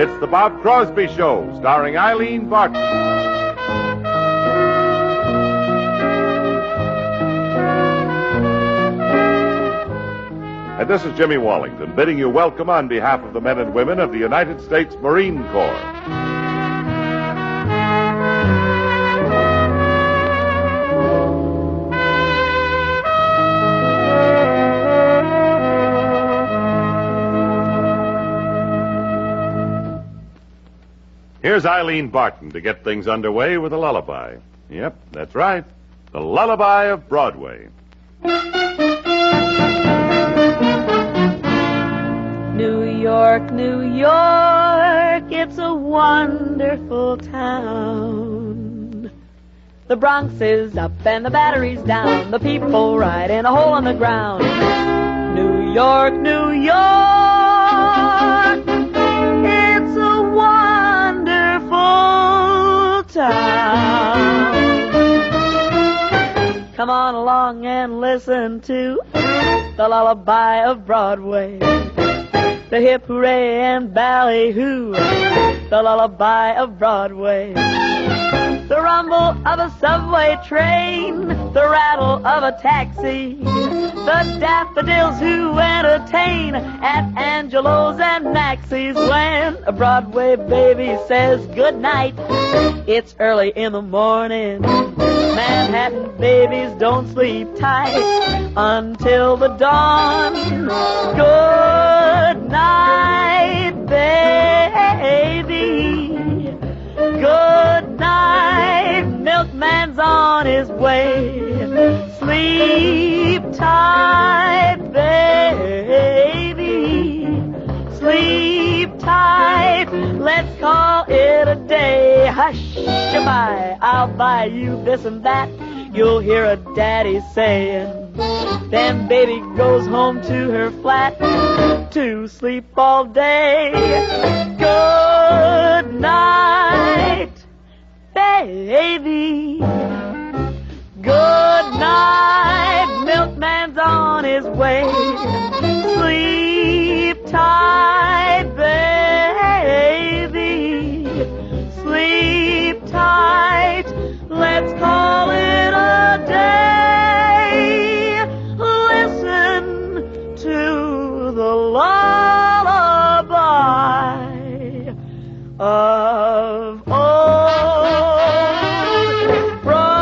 It's the Bob Crosby Show, starring Eileen Barton. And this is Jimmy Wallington bidding you welcome on behalf of the men and women of the United States Marine Corps. Here's Eileen Barton to get things underway with a lullaby. Yep, that's right. The Lullaby of Broadway. New York, New York, it's a wonderful town. The Bronx is up and the Battery's down. The people ride in a hole in the ground. New York, New York, it's a wonderful town. Come on along and listen to the lullaby of Broadway. The hip hooray and ballyhoo, the lullaby of Broadway. The rumble of a subway train, the rattle of a taxi. The daffodils who entertain at Angelo's and Maxie's. When a Broadway baby says goodnight, it's early in the morning. Manhattan babies don't sleep tight until the dawn. Good night, baby. Good night, milkman's on his way. Sleep tight, baby. Sleep tight. Let's call it a day. Hush-a-bye, I'll buy you this and that. You'll hear a daddy saying. Then baby goes home to her flat to sleep all day. Good night, baby. Good night, milkman's on his way. Sleep tight, baby. Sleep tight. Let's call it a day. Listen to the lullaby of old Broadway.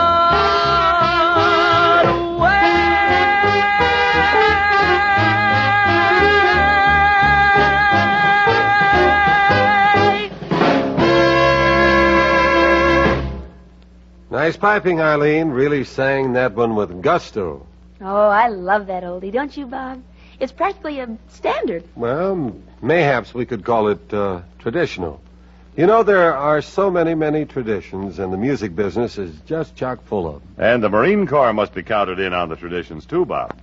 Nice piping, Eileen. Really sang that one with gusto. Oh, I love that oldie, don't you, Bob? It's practically a standard. Well, mayhaps we could call it traditional. You know, there are so many traditions, and the music business is just chock full of them. And the Marine Corps must be counted in on the traditions, too, Bob.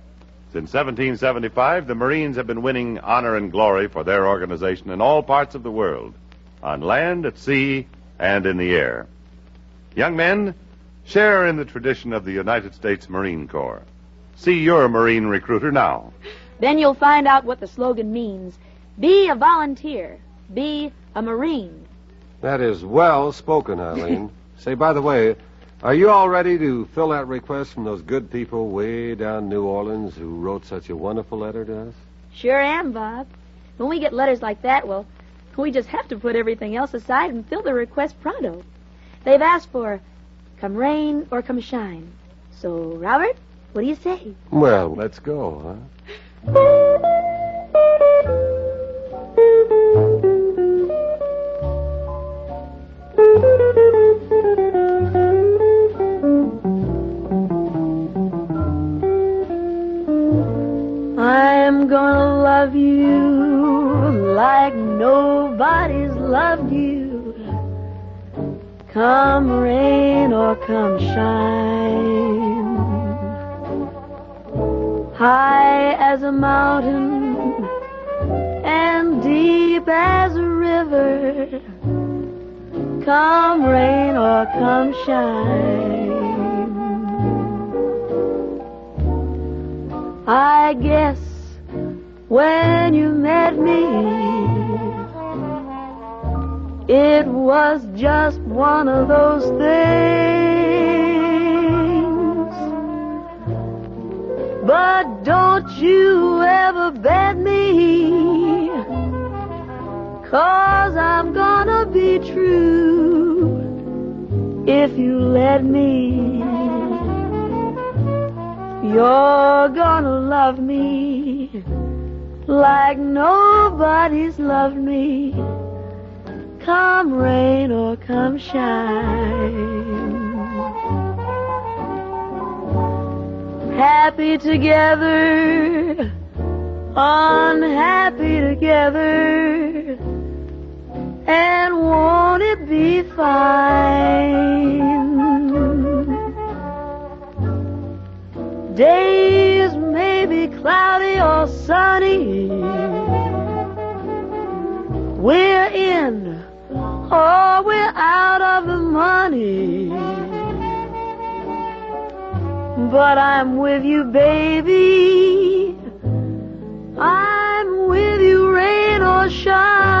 Since 1775, the Marines have been winning honor and glory for their organization in all parts of the world, on land, at sea, and in the air. Young men, share in the tradition of the United States Marine Corps. See your Marine recruiter now. Then you'll find out what the slogan means. Be a volunteer. Be a Marine. That is well spoken, Eileen. Say, by the way, are you all ready to fill that request from those good people way down New Orleans who wrote such a wonderful letter to us? Sure am, Bob. When we get letters like that, well, we just have to put everything else aside and fill the request pronto. They've asked for come rain or come shine. So, Robert, what do you say? Well, let's go, huh? I'm gonna love you like nobody's loved you. Come rain or come shine. High as a mountain and deep as a river. Come rain or come shine. I guess when you met me, It was just one of those things. But don't you ever bet me, 'cause I'm gonna be true if you let me. You're gonna love me like nobody's loved me, come rain or come shine. Happy together, unhappy together, and won't it be fine? Days may be cloudy or sunny, we're in or we're out of the money, but I'm with you, baby. I'm with you, rain or shine.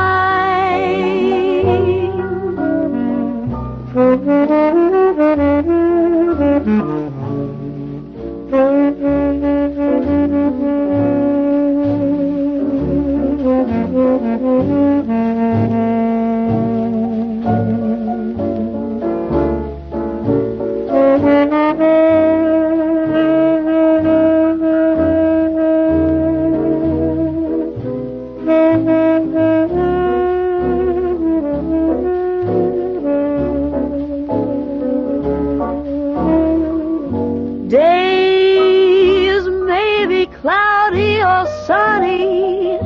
Days may be cloudy or sunny,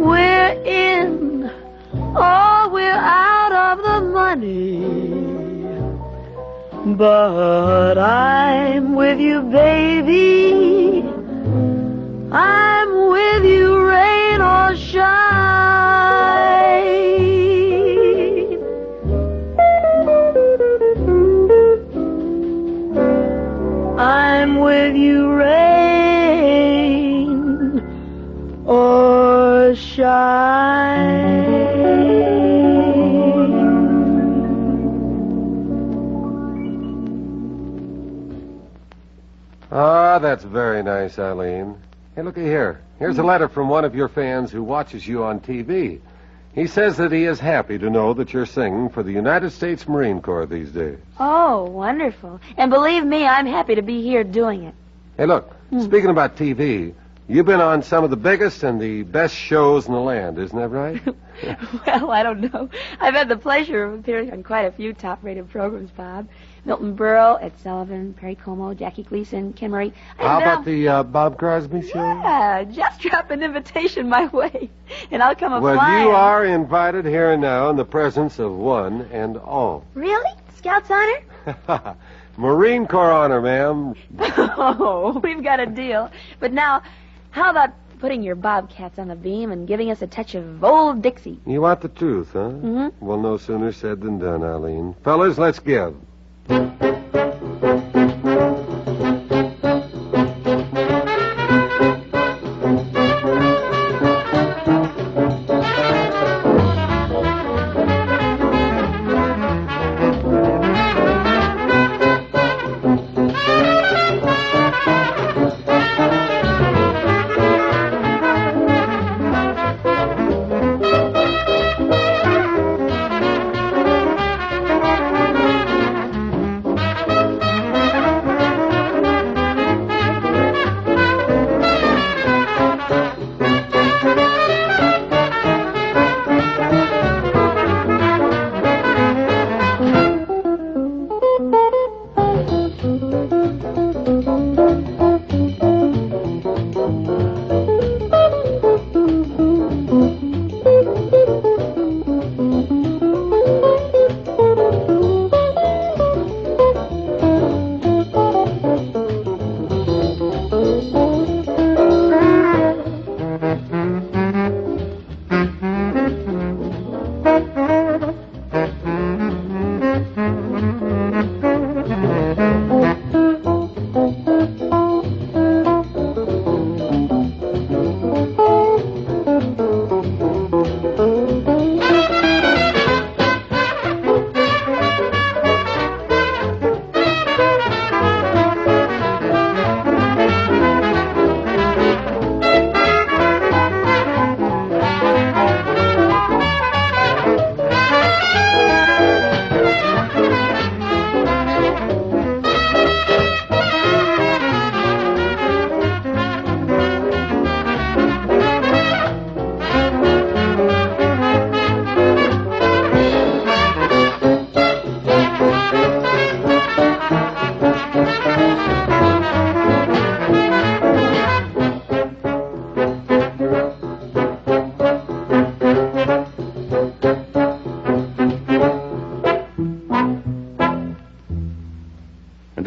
we're in or we're out of the money, but I'm with you, baby. I'm with you, rain or shine. I'm with you, rain or shine. Ah, that's very nice, Eileen. Hey, looky here. Here's a letter from one of your fans who watches you on TV. He says that he is happy to know that you're singing for the United States Marine Corps these days. Oh, wonderful. And believe me, I'm happy to be here doing it. Hey, look, speaking about TV, you've been on some of the biggest and the best shows in the land, isn't that right? Well, I don't know. I've had the pleasure of appearing on quite a few top-rated programs, Bob. Milton Berle, Ed Sullivan, Perry Como, Jackie Gleason, Ken Murray. How about the Bob Crosby show? Yeah, just drop an invitation my way, and I'll come Well, flying. you are invited here and now in the presence of one and all. Really? Scout's honor? Marine Corps honor, ma'am. Oh, we've got a deal. But now, how about putting your bobcats on the beam and giving us a touch of old Dixie? You want the truth, huh? Mm-hmm. Well, no sooner said than done, Eileen. Fellas, let's give.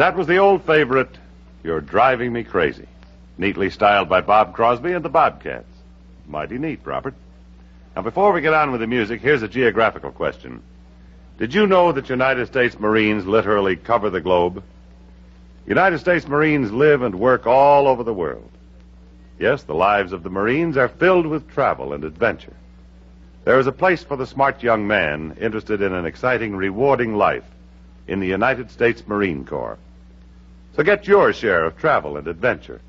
that was the old favorite, You're Driving Me Crazy, neatly styled by Bob Crosby and the Bobcats. Mighty neat, Robert. Now, before we get on with the music, here's a geographical question. Did you know that United States Marines literally cover the globe? United States Marines live and work all over the world. Yes, the lives of the Marines are filled with travel and adventure. There is a place for the smart young man interested in an exciting, rewarding life in the United States Marine Corps. So get your share of travel and adventure.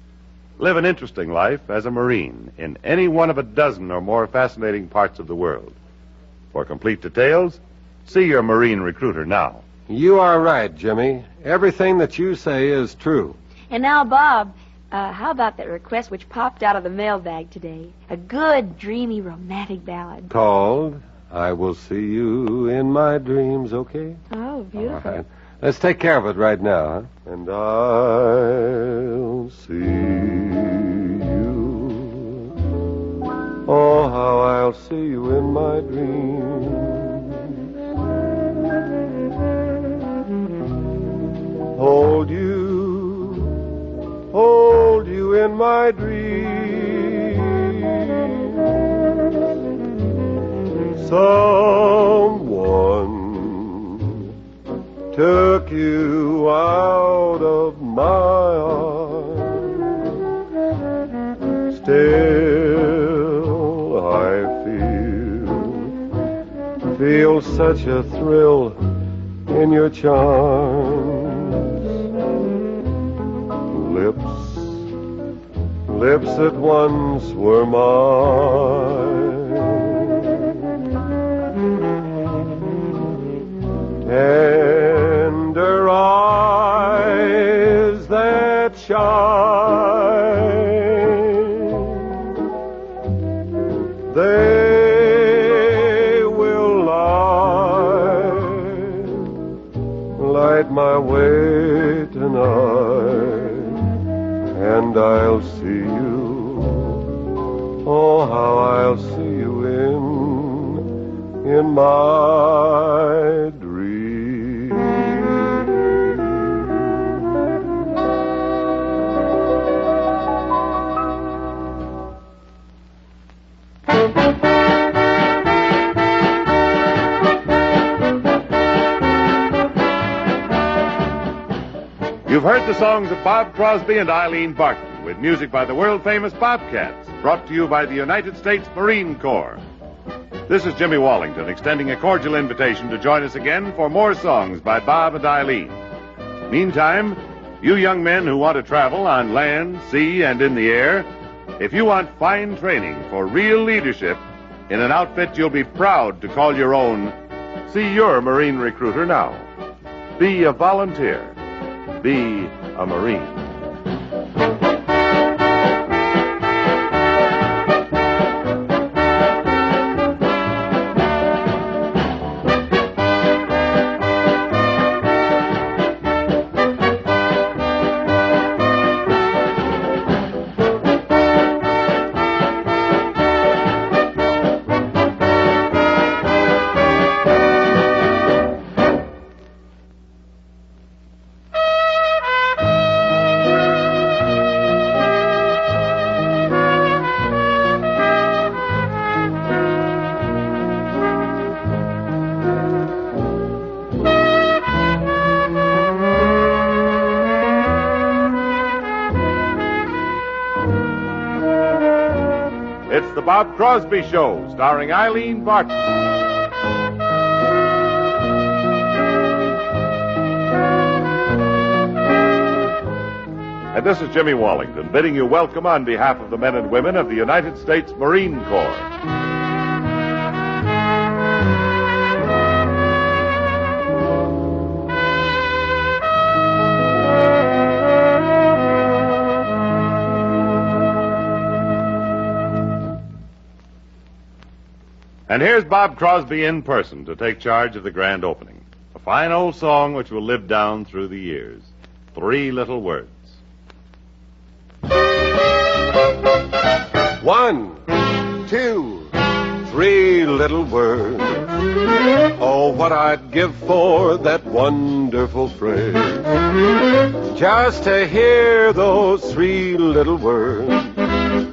Live an interesting life as a Marine in any one of a dozen or more fascinating parts of the world. For complete details, see your Marine recruiter now. You are right, Jimmy. Everything that you say is true. And now, Bob, how about that request which popped out of the mailbag today? A good, dreamy, romantic ballad. Called, I Will See You in My Dreams, okay? Oh, beautiful. All right. Let's take care of it right now, huh? And I'll see you. Oh, how I'll see you in my dreams. Hold you in my dreams. Someone took you out of my arms. Still I feel such a thrill in your charms. Lips that once were mine, tender eyes that shine, they will light my way tonight. And I'll see you, oh, how I'll see you in my dreams. You've heard the songs of Bob Crosby and Eileen Barton, with music by the world-famous Bobcats, brought to you by the United States Marine Corps. This is Jimmy Wallington, extending a cordial invitation to join us again for more songs by Bob and Eileen. Meantime, you young men who want to travel on land, sea, and in the air, if you want fine training for real leadership in an outfit you'll be proud to call your own, see your Marine recruiter now. Be a volunteer. Be a Marine. It's the Bob Crosby Show, starring Eileen Barton. And this is Jimmy Wallington, bidding you welcome on behalf of the men and women of the United States Marine Corps. And here's Bob Crosby in person to take charge of the grand opening. A fine old song which will live down through the years. 3 little words. 1, 2, 3 little words. Oh, what I'd give for that wonderful phrase. Just to hear those three little words.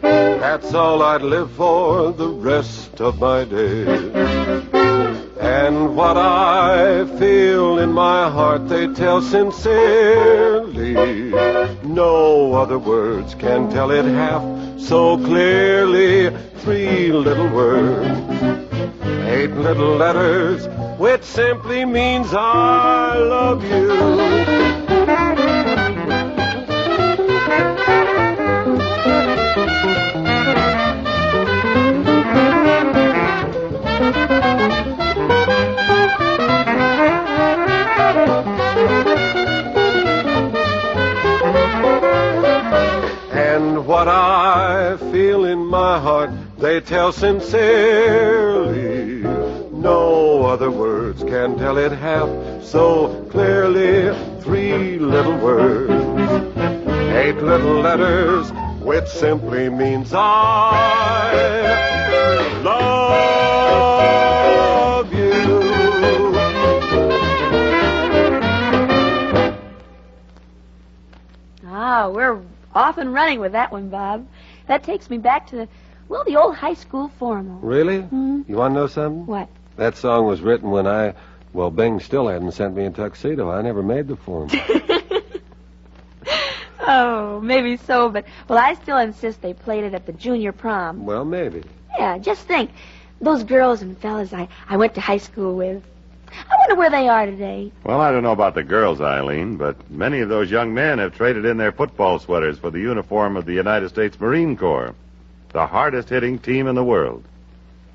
That's all I'd live for the rest of my days. And what I feel in my heart they tell sincerely. No other words can tell it half so clearly. Three little words, 8 little letters, which simply means I love you. And what I feel in my heart they tell sincerely. No other words can tell it half so clearly. 3 little words, 8 little letters, which simply means I love you. Ah, we're off and running with that one, Bob. That takes me back to the old high school formal. Really? You want to know something? What? That song was written when Bing still hadn't sent me a tuxedo. I never made the form. Oh, maybe so, but, I still insist they played it at the junior prom. Well, maybe. Yeah, just think. Those girls and fellas I went to high school with. I wonder where they are today. Well, I don't know about the girls, Eileen, but many of those young men have traded in their football sweaters for the uniform of the United States Marine Corps, the hardest-hitting team in the world.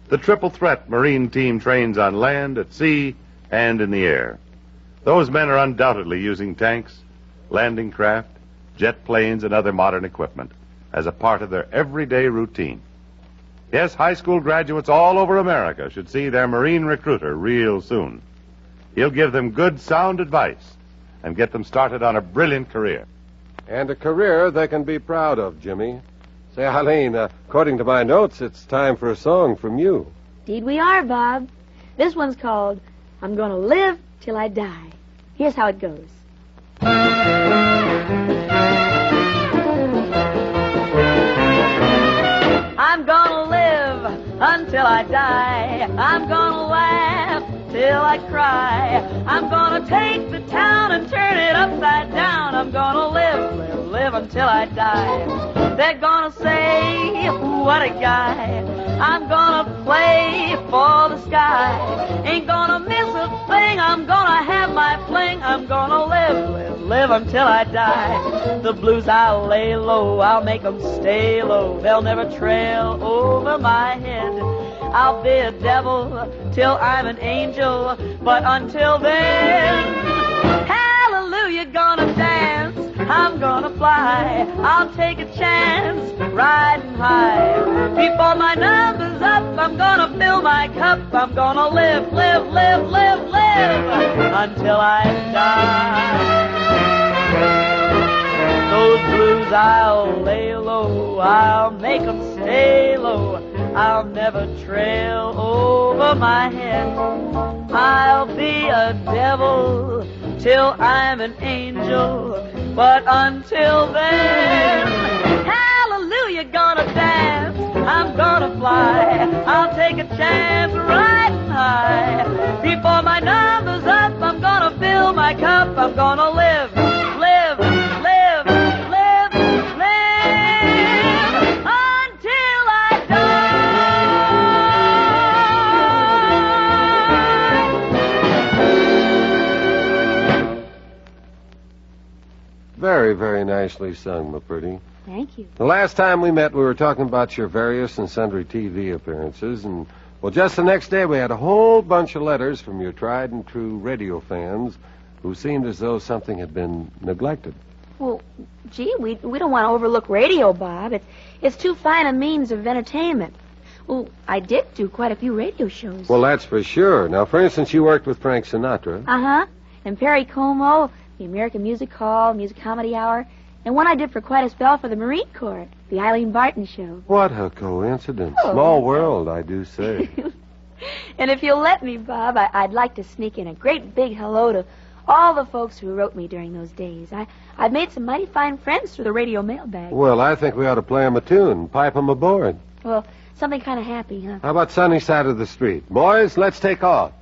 The triple threat Marine team trains on land, at sea, and in the air. Those men are undoubtedly using tanks, landing craft, jet planes, and other modern equipment as a part of their everyday routine. Yes, high school graduates all over America should see their Marine recruiter real soon. He'll give them good, sound advice and get them started on a brilliant career. And a career they can be proud of, Jimmy. Say, Eileen, according to my notes, it's time for a song from you. Indeed we are, Bob. This one's called I'm Gonna Live Till I Die. Here's how it goes. I'm gonna live until I die. I'm gonna laugh till I cry. I'm gonna take the town and turn it upside down. I'm gonna live until I die. They're gonna say, what a guy. I'm gonna play for the sky. Ain't gonna miss a thing. I'm gonna have my fling. I'm gonna live until I die. The blues I'll lay low. I'll make them stay low. They'll never trail over my head. I'll be a devil till I'm an angel. But until then, hallelujah, gonna dance. I'm gonna fly. I'll take a chance riding high. Before my number's up, I'm gonna fill my cup. I'm gonna live until I die. Those blues I'll lay low. I'll make them stay low. I'll never trail over my head. I'll be a devil till I'm an angel. But until then, hallelujah, gonna dance. I'm gonna fly. I'll take a chance riding high. Before my number's up, I'm gonna fill my cup. I'm gonna live until I die. Very, very nicely sung, my pretty. Thank you. The last time we met, we were talking about your various and sundry TV appearances, and, just the next day we had a whole bunch of letters from your tried and true radio fans who seemed as though something had been neglected. Well, gee, we don't want to overlook radio, Bob. It's too fine a means of entertainment. Well, I did do quite a few radio shows. Well, that's for sure. Now, for instance, you worked with Frank Sinatra. Uh-huh. And Perry Como, the American Music Hall, Music Comedy Hour, and one I did for quite a spell for the Marine Corps, the Eileen Barton Show. What a coincidence. Oh. Small world, I do say. And if you'll let me, Bob, I'd like to sneak in a great big hello to all the folks who wrote me during those days. I've made some mighty fine friends through the radio mailbag. Well, I think we ought to play 'em a tune, pipe 'em aboard. Well, something kind of happy, huh? How about Sunny Side of the Street? Boys, let's take off.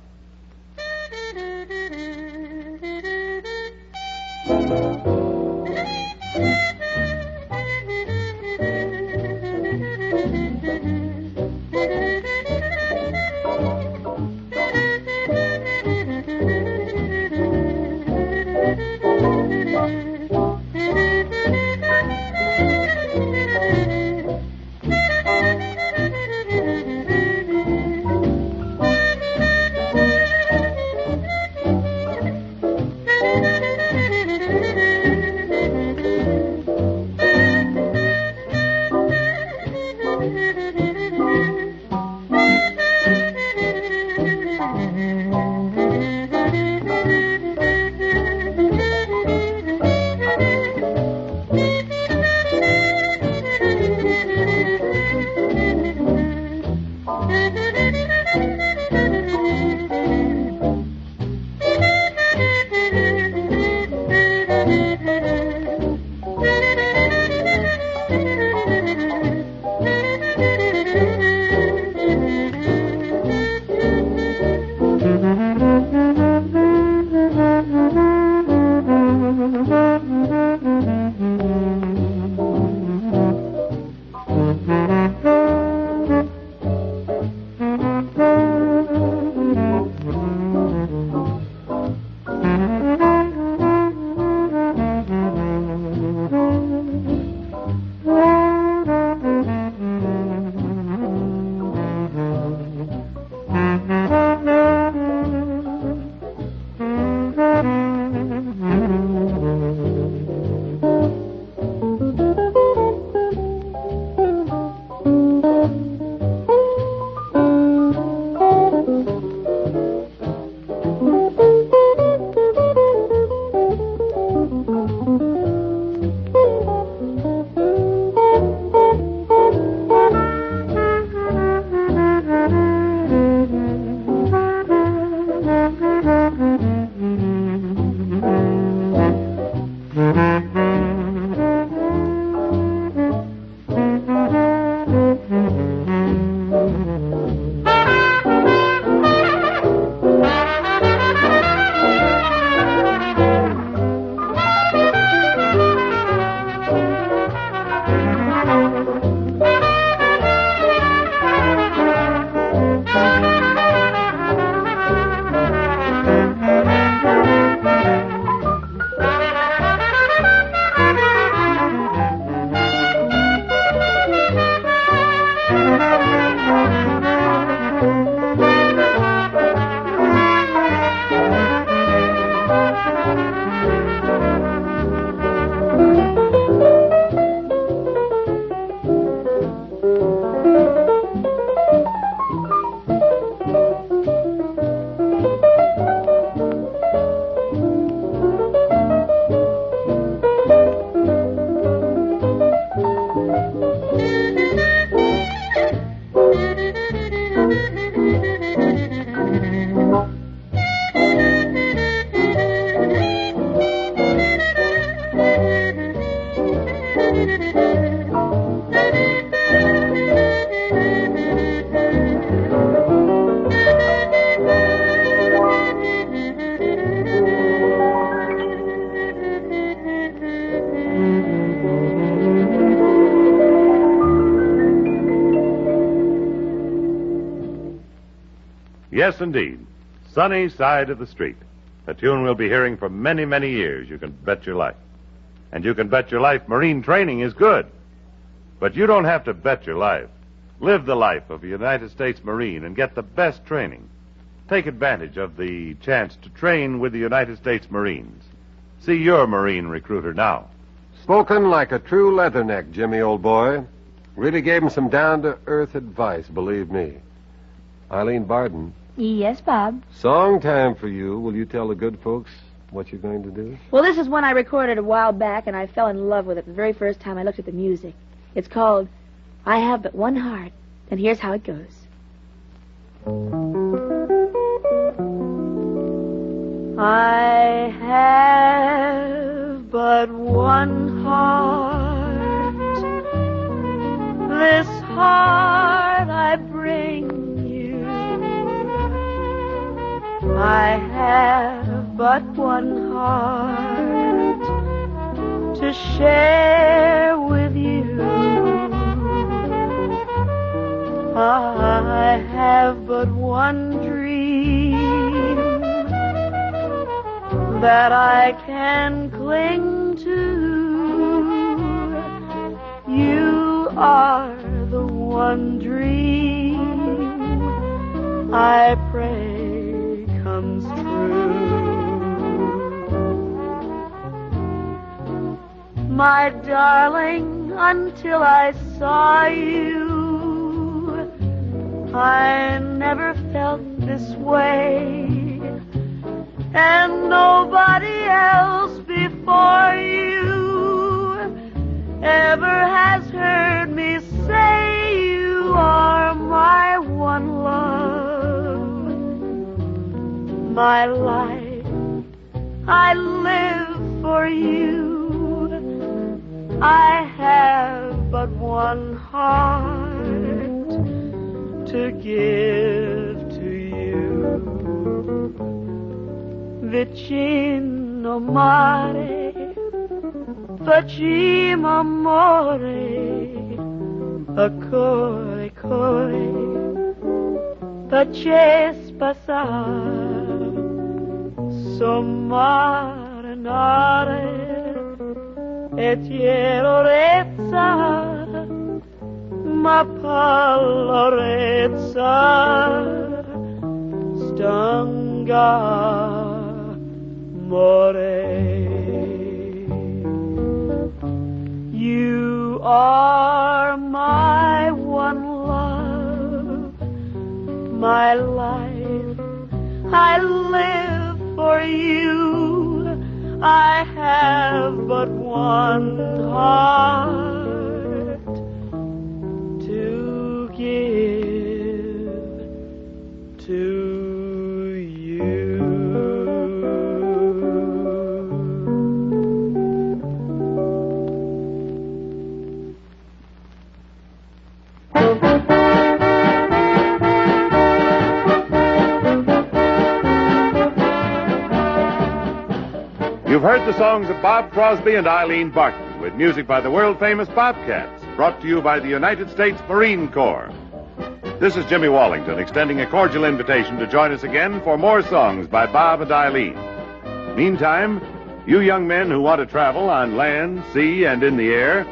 Yes, indeed. Sunny Side of the Street. A tune we'll be hearing for many, many years, you can bet your life. And you can bet your life marine training is good. But you don't have to bet your life. Live the life of a United States Marine and get the best training. Take advantage of the chance to train with the United States Marines. See your Marine recruiter now. Spoken like a true leatherneck, Jimmy, old boy. Really gave him some down-to-earth advice, believe me. Eileen Barden, Yes, Bob. song time for you. Will you tell the good folks what you're going to do? Well, this is one I recorded a while back, and I fell in love with it the very first time I looked at the music. It's called I Have But One Heart, and here's how it goes. I have but one heart. This heart I bring you. I have but one heart to share with you. I have but one dream that I can cling to. You are the one dream I pray comes true. My darling, until I saw you, I never felt this way. And nobody else before you ever has heard me say you are my one love. My life, I live for you. I have but one heart to give to you. Vicino mare, facciamo amore, a core, core, faces passare, sommare, nare, et ierorezza, ma pallorezza, stanga. You are my one love, my life, I live for you. I have but one heart to give to you. You've heard the songs of Bob Crosby and Eileen Barton, with music by the world-famous Bobcats, brought to you by the United States Marine Corps. This is Jimmy Wallington, extending a cordial invitation to join us again for more songs by Bob and Eileen. Meantime, you young men who want to travel on land, sea, and in the air,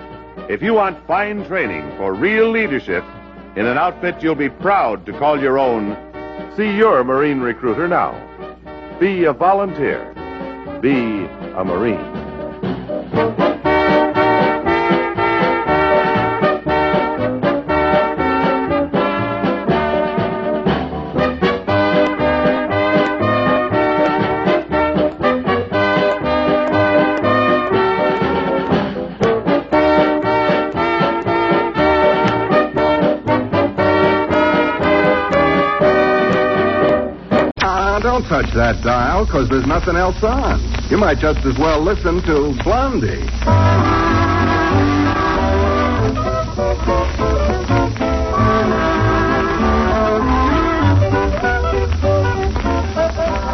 if you want fine training for real leadership in an outfit you'll be proud to call your own, see your Marine recruiter now. Be a volunteer. Be a Marine. Don't touch that dial, because there's nothing else on. You might just as well listen to Blondie.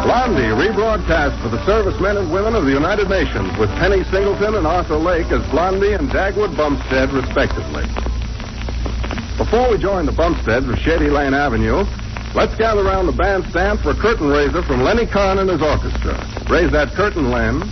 Blondie, rebroadcast for the servicemen and women of the United Nations, with Penny Singleton and Arthur Lake as Blondie and Dagwood Bumstead, respectively. Before we join the Bumsteads of Shady Lane Avenue, let's gather around the bandstand for a curtain raiser from Lenny Kahn and his orchestra. Raise that curtain, Len.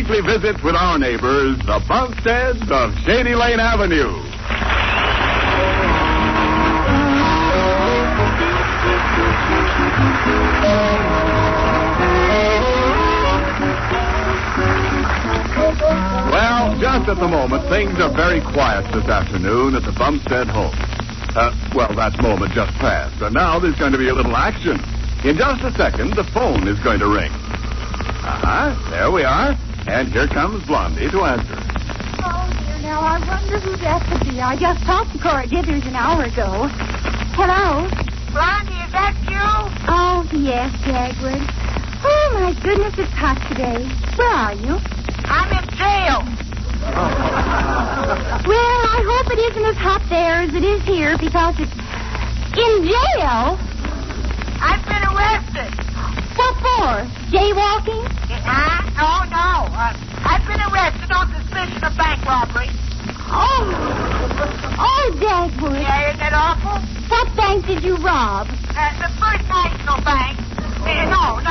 weekly visit with our neighbors, the Bumsteads of Shady Lane Avenue. Well, just at the moment, things are very quiet this afternoon at the Bumstead home. Well, that moment just passed, and now there's going to be a little action. In just a second, the phone is going to ring. There we are. And here comes Blondie to answer. Oh, dear, now I wonder who that could be. I just talked to Cora Dithers an hour ago. Hello? Blondie, is that you? Oh, yes, Dagwood. Oh, my goodness, it's hot today. Where are you? I'm in jail. Well, I hope it isn't as hot there as it is here, because it's in jail. I've been arrested. What for? Jaywalking? No. I've been arrested on suspicion of bank robbery. Oh, Dagwood. Yeah, isn't that awful? What bank did you rob? The First National Bank. No.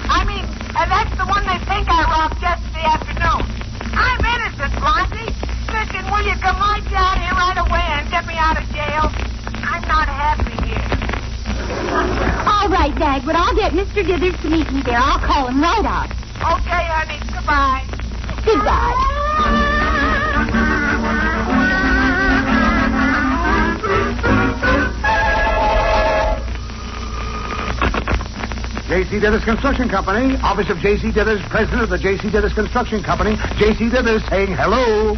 I mean, that's the one they think I robbed yesterday afternoon. I'm innocent, Blondie. Listen, will you come right down here right away and get me out of jail? I'm not happy here. All right, Dagwood. I'll get Mr. Dithers to meet me there. I'll call him right out. Okay, honey. Goodbye. Goodbye. J.C. Dithers Construction Company, office of J.C. Dithers, president of the J.C. Dithers Construction Company. J.C. Dithers saying hello.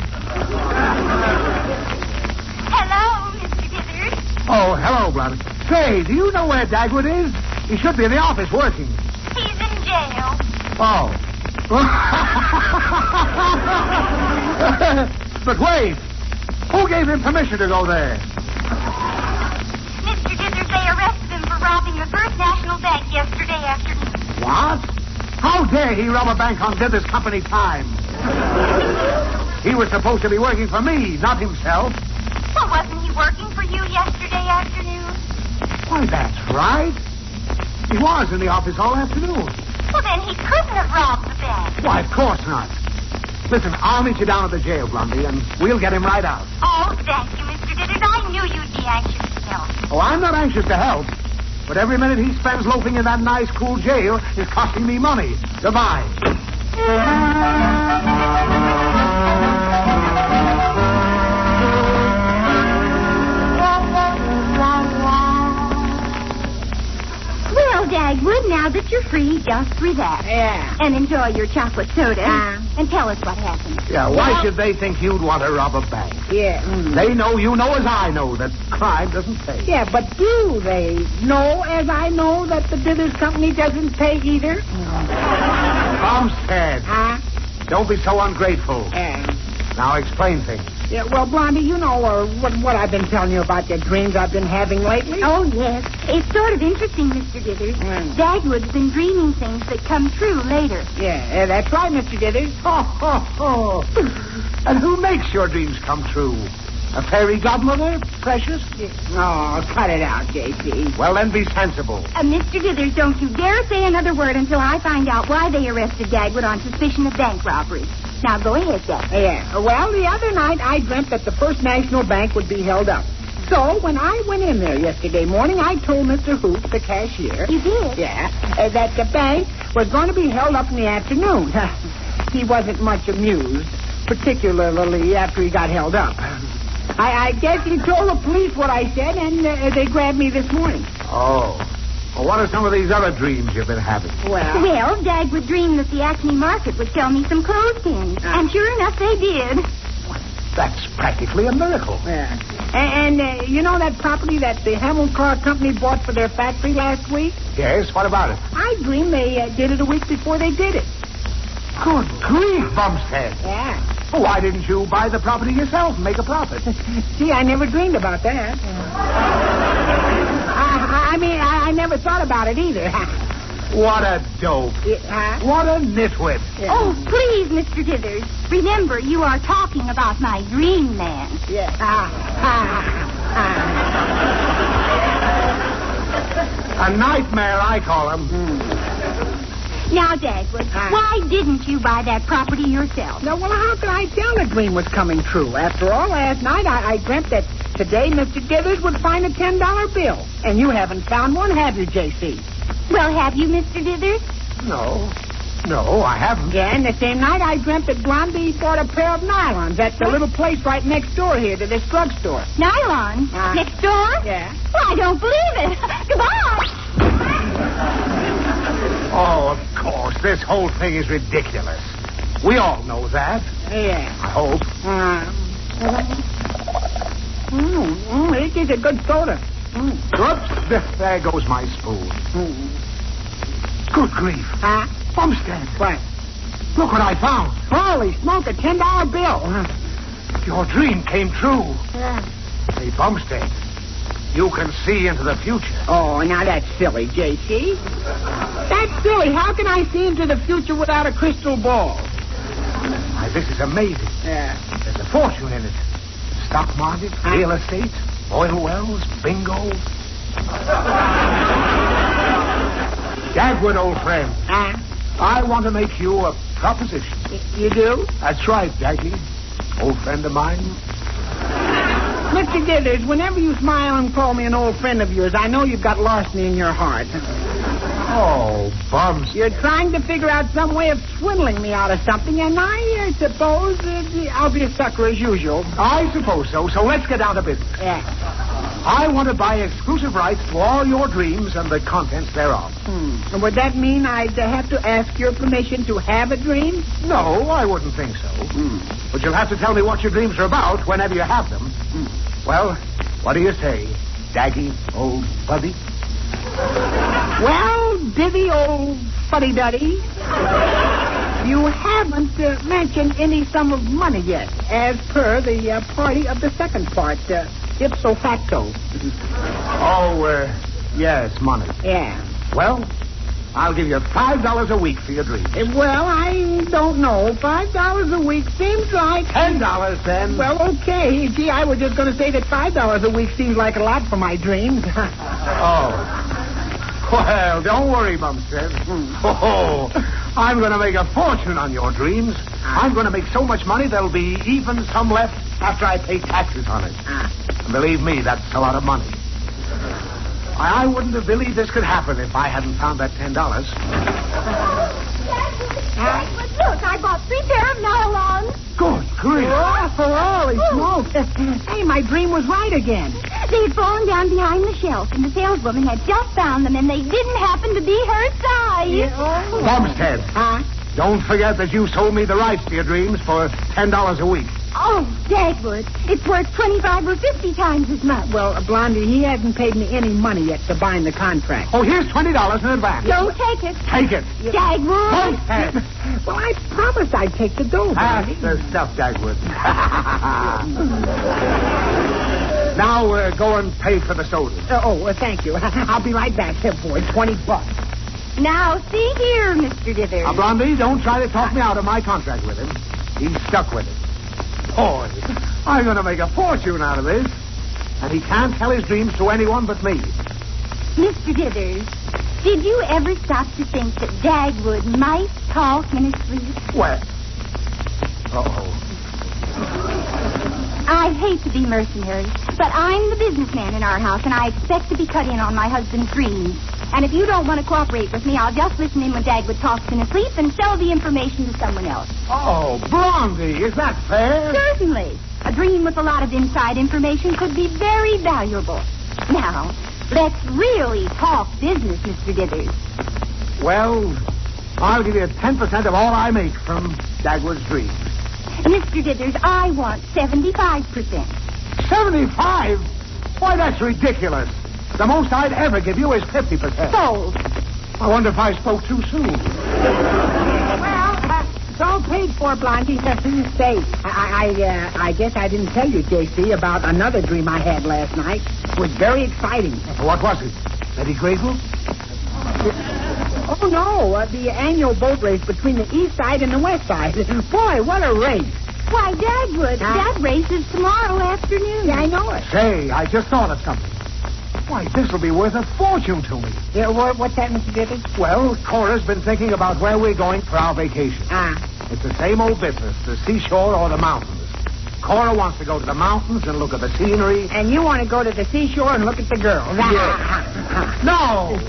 Hello, Mr. Dithers. Oh, hello, Blondie. Say, do you know where Dagwood is? He should be in the office working. He's in jail. Oh. But wait. Who gave him permission to go there? Mr. Dithers, they arrested him for robbing the First National Bank yesterday afternoon. What? How dare he rob a bank on Dithers Company time? He was supposed to be working for me, not himself. Well, wasn't he working for you yesterday afternoon? Why, that's right. He was in the office all afternoon. Well, then he couldn't have robbed the bank. Why, of course not. Listen, I'll meet you down at the jail, Blondie, and we'll get him right out. Oh, thank you, Mr. Dithers. I knew you'd be anxious to help. Oh, I'm not anxious to help, but every minute he spends loafing in that nice, cool jail is costing me money. Goodbye. Well, Dagwood, now that you're free, just relax. Yeah. And enjoy your chocolate soda. And tell us what happened. Yeah, why should they think you'd want to rob a bank? Yeah. They know you know as I know that crime doesn't pay. Yeah, but do they know, as I know, that the Dithers Company doesn't pay either? Bumstead, Huh? don't be so ungrateful. Now explain things. Yeah, well, Blondie, you know what I've been telling you about the dreams I've been having lately? Oh, yes. It's sort of interesting, Mr. Dithers. Dagwood's been dreaming things that come true later. Yeah, that's right, Mr. Dithers. And who makes your dreams come true? A fairy godmother, precious? Oh, cut it out, J.C. Well, then be sensible. Mr. Dithers, don't you dare say another word until I find out why they arrested Dagwood on suspicion of bank robbery. Now, go ahead, Dagwood. Yeah, well, the other night I dreamt that the First National Bank would be held up. So, when I went in there yesterday morning, I told Mr. Hoop, the cashier... You did? Yeah, that the bank was going to be held up in the afternoon. He wasn't much amused, particularly after he got held up. I guess he told the police what I said, and they grabbed me this morning. Oh. Well, what are some of these other dreams you've been having? Well, Dagwood dreamed that the Acme Market would sell me some clothespins. And sure enough, they did. That's practically a miracle. Yeah. And you know that property that the Hamilton Car Company bought for their factory last week? Yes, what about it? I dreamed they did it a week before they did it. Good grief, Bumstead. Yeah. Well, why didn't you buy the property yourself and make a profit? Gee, I never dreamed about that. I mean, I never thought about it either. What a dope. What a nitwit. Yeah. Oh, please, Mr. Dithers. Remember, you are talking about my dream man. Yeah. A nightmare, I call him. Now, Dagwood, why didn't you buy that property yourself? Now, well, how could I tell the dream was coming true? After all, last night I dreamt that today Mr. Dithers would find a $10 bill. And you haven't found one, have you, J.C.? Well, have you, Mr. Dithers? No, I haven't. Yeah, and the same night I dreamt that Blondie bought a pair of nylons at the little place right next door here to this drugstore. Nylon? Next door? Yeah. Well, I don't believe it. Goodbye. Oh, of course. This whole thing is ridiculous. We all know that. Yeah. I hope. It is a good soda. Oops. There goes my spoon. Good grief. Bumstead. What? Look what I found. Holy smoke, a $10 bill. Your dream came true. Yeah. Hey, Bumstead, you can see into the future. Oh, now that's silly, J.C. That's silly. How can I see into the future without a crystal ball? Why, this is amazing. Yeah. There's a fortune in it. Stock market, real estate, oil wells, bingo. Dagwood, old friend. I want to make you a proposition. You do? That's right, Daggy. Old friend of mine. Mr. Dithers, whenever you smile and call me an old friend of yours, I know you've got larceny in your heart. Oh, Bums. You're trying to figure out some way of swindling me out of something, and I suppose I'll be a sucker as usual. I suppose so, so let's get down to business. Yeah. I want to buy exclusive rights to all your dreams and the contents thereof. And would that mean I'd have to ask your permission to have a dream? No, I wouldn't think so. But you'll have to tell me what your dreams are about whenever you have them. Well, what do you say, Daggy, old buddy? Well, Divvy, old fuddy-duddy, you haven't mentioned any sum of money yet, as per the party of the second part, ipso facto. Yes, money. Yeah. Well, I'll give you $5 a week for your dreams. Well, I don't know. $5 a week seems like... $10 then. Well, okay. Gee, I was just going to say that $5 a week seems like a lot for my dreams. Oh. Well, don't worry, Bumstead. I'm going to make a fortune on your dreams. I'm going to make so much money there'll be even some left after I pay taxes on it. And believe me, that's a lot of money. I wouldn't have believed this could happen if I hadn't found that $10. Look, I bought 3 pair of nylons. Good grief. Holy smoke. Hey, my dream was right again. They had fallen down behind the shelf, and the saleswoman had just found them, and they didn't happen to be her size. Bumstead. Don't forget that you sold me the rights to your dreams for $10 a week. Oh, Dagwood, it's worth 25 or 50 times as much. Well, Blondie, he hasn't paid me any money yet to bind the contract. Oh, here's $20 in advance. Don't take it. Take it. Dagwood. Well, I promised I'd take the dough. That's the stuff, Dagwood. Now, go and pay for the soda. Thank you. I'll be right back, boy. $20. Now, see here, Mr. Dithers. Now, Blondie, don't try to talk me out of my contract with him. He's stuck with it. Boy, I'm going to make a fortune out of this. And he can't tell his dreams to anyone but me. Mr. Dithers, did you ever stop to think that Dagwood might talk in his sleep? What? I hate to be mercenary, but I'm the businessman in our house, and I expect to be cut in on my husband's dreams. And if you don't want to cooperate with me, I'll just listen in when Dagwood talks in his sleep and sell the information to someone else. Oh, Blondie, is that fair? Certainly. A dream with a lot of inside information could be very valuable. Now, let's really talk business, Mr. Dithers. Well, I'll give you 10% of all I make from Dagwood's dreams. Mr. Dithers, I want 75%. 75? Why, that's ridiculous. The most I'd ever give you is 50%. Sold. I wonder if I spoke too soon. Well, it's all paid for, Blondie. Say, I guess I didn't tell you, J.C., about another dream I had last night. It was very exciting. What was it? Betty Grable? Oh, no, the annual boat race between the east side and the west side. Boy, what a race. Why, Dagwood, that race is tomorrow afternoon. Yeah, I know it. Say, I just thought of something. Why, this'll be worth a fortune to me. Yeah, what's that, Mr. Diddy? Well, Cora's been thinking about where we're going for our vacation. It's the same old business, the seashore or the mountains. Cora wants to go to the mountains and look at the scenery. And you want to go to the seashore and look at the girls. Yeah. No!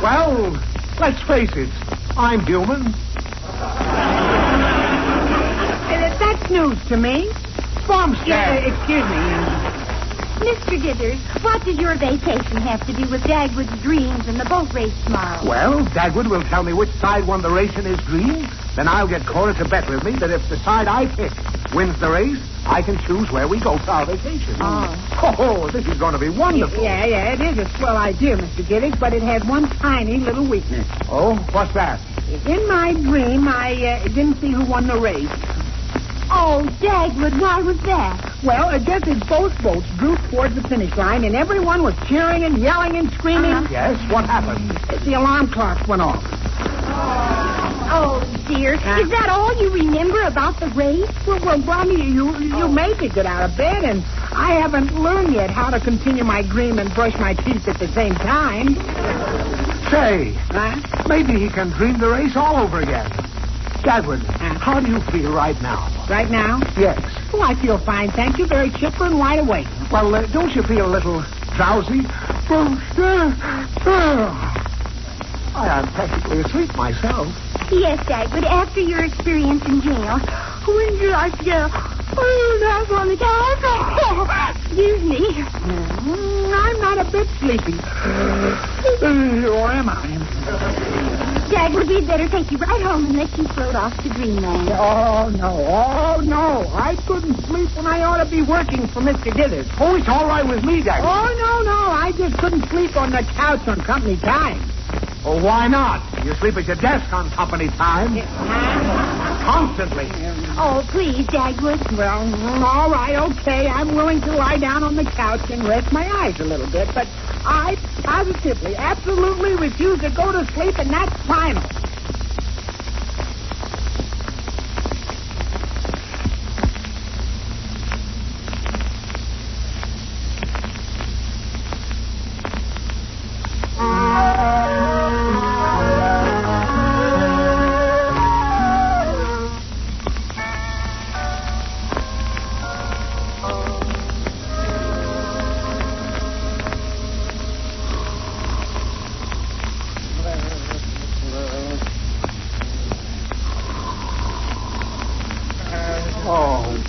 Well, let's face it. I'm human. That's news to me. Bumstead! Excuse me. Mr. Dithers, what does your vacation have to do with Dagwood's dreams and the boat race tomorrow? Well, Dagwood will tell me which side won the race in his dream. Then I'll get Cora to bet with me that if the side I pick wins the race, I can choose where we go for our vacation. Oh, this is going to be wonderful. Yeah, it is a swell idea, Mr. Dithers, but it has one tiny little weakness. Oh, what's that? In my dream, I didn't see who won the race. Oh, Dagwood, why was that? Well, just as both boats drew towards the finish line and everyone was cheering and yelling and screaming. Yes, what happened? The alarm clocks went off. Oh, dear. Is that all you remember about the race? Well, Bonnie, you made me get out of bed, and I haven't learned yet how to continue my dream and brush my teeth at the same time. Say, maybe he can dream the race all over again. Dagwood, how do you feel right now? Right now? Yes. Oh, I feel fine, thank you. Very chipper and wide awake. Well, don't you feel a little drowsy? I am practically asleep myself. Yes, Dagwood, after your experience in jail. When did I go? That's on the couch. Excuse me. I'm not a bit sleepy. Or am I? Dagwood, we'd better take you right home and let you float off to dreamland. Oh, no. I couldn't sleep when I ought to be working for Mr. Dithers. Oh, it's all right with me, Dagwood. Oh, no. I just couldn't sleep on the couch on company time. Oh, why not? You sleep at your desk on company time. Constantly. Oh, please, Dagwood. Well, all right, okay. I'm willing to lie down on the couch and rest my eyes a little bit, but I positively, absolutely refuse to go to sleep, and that's final.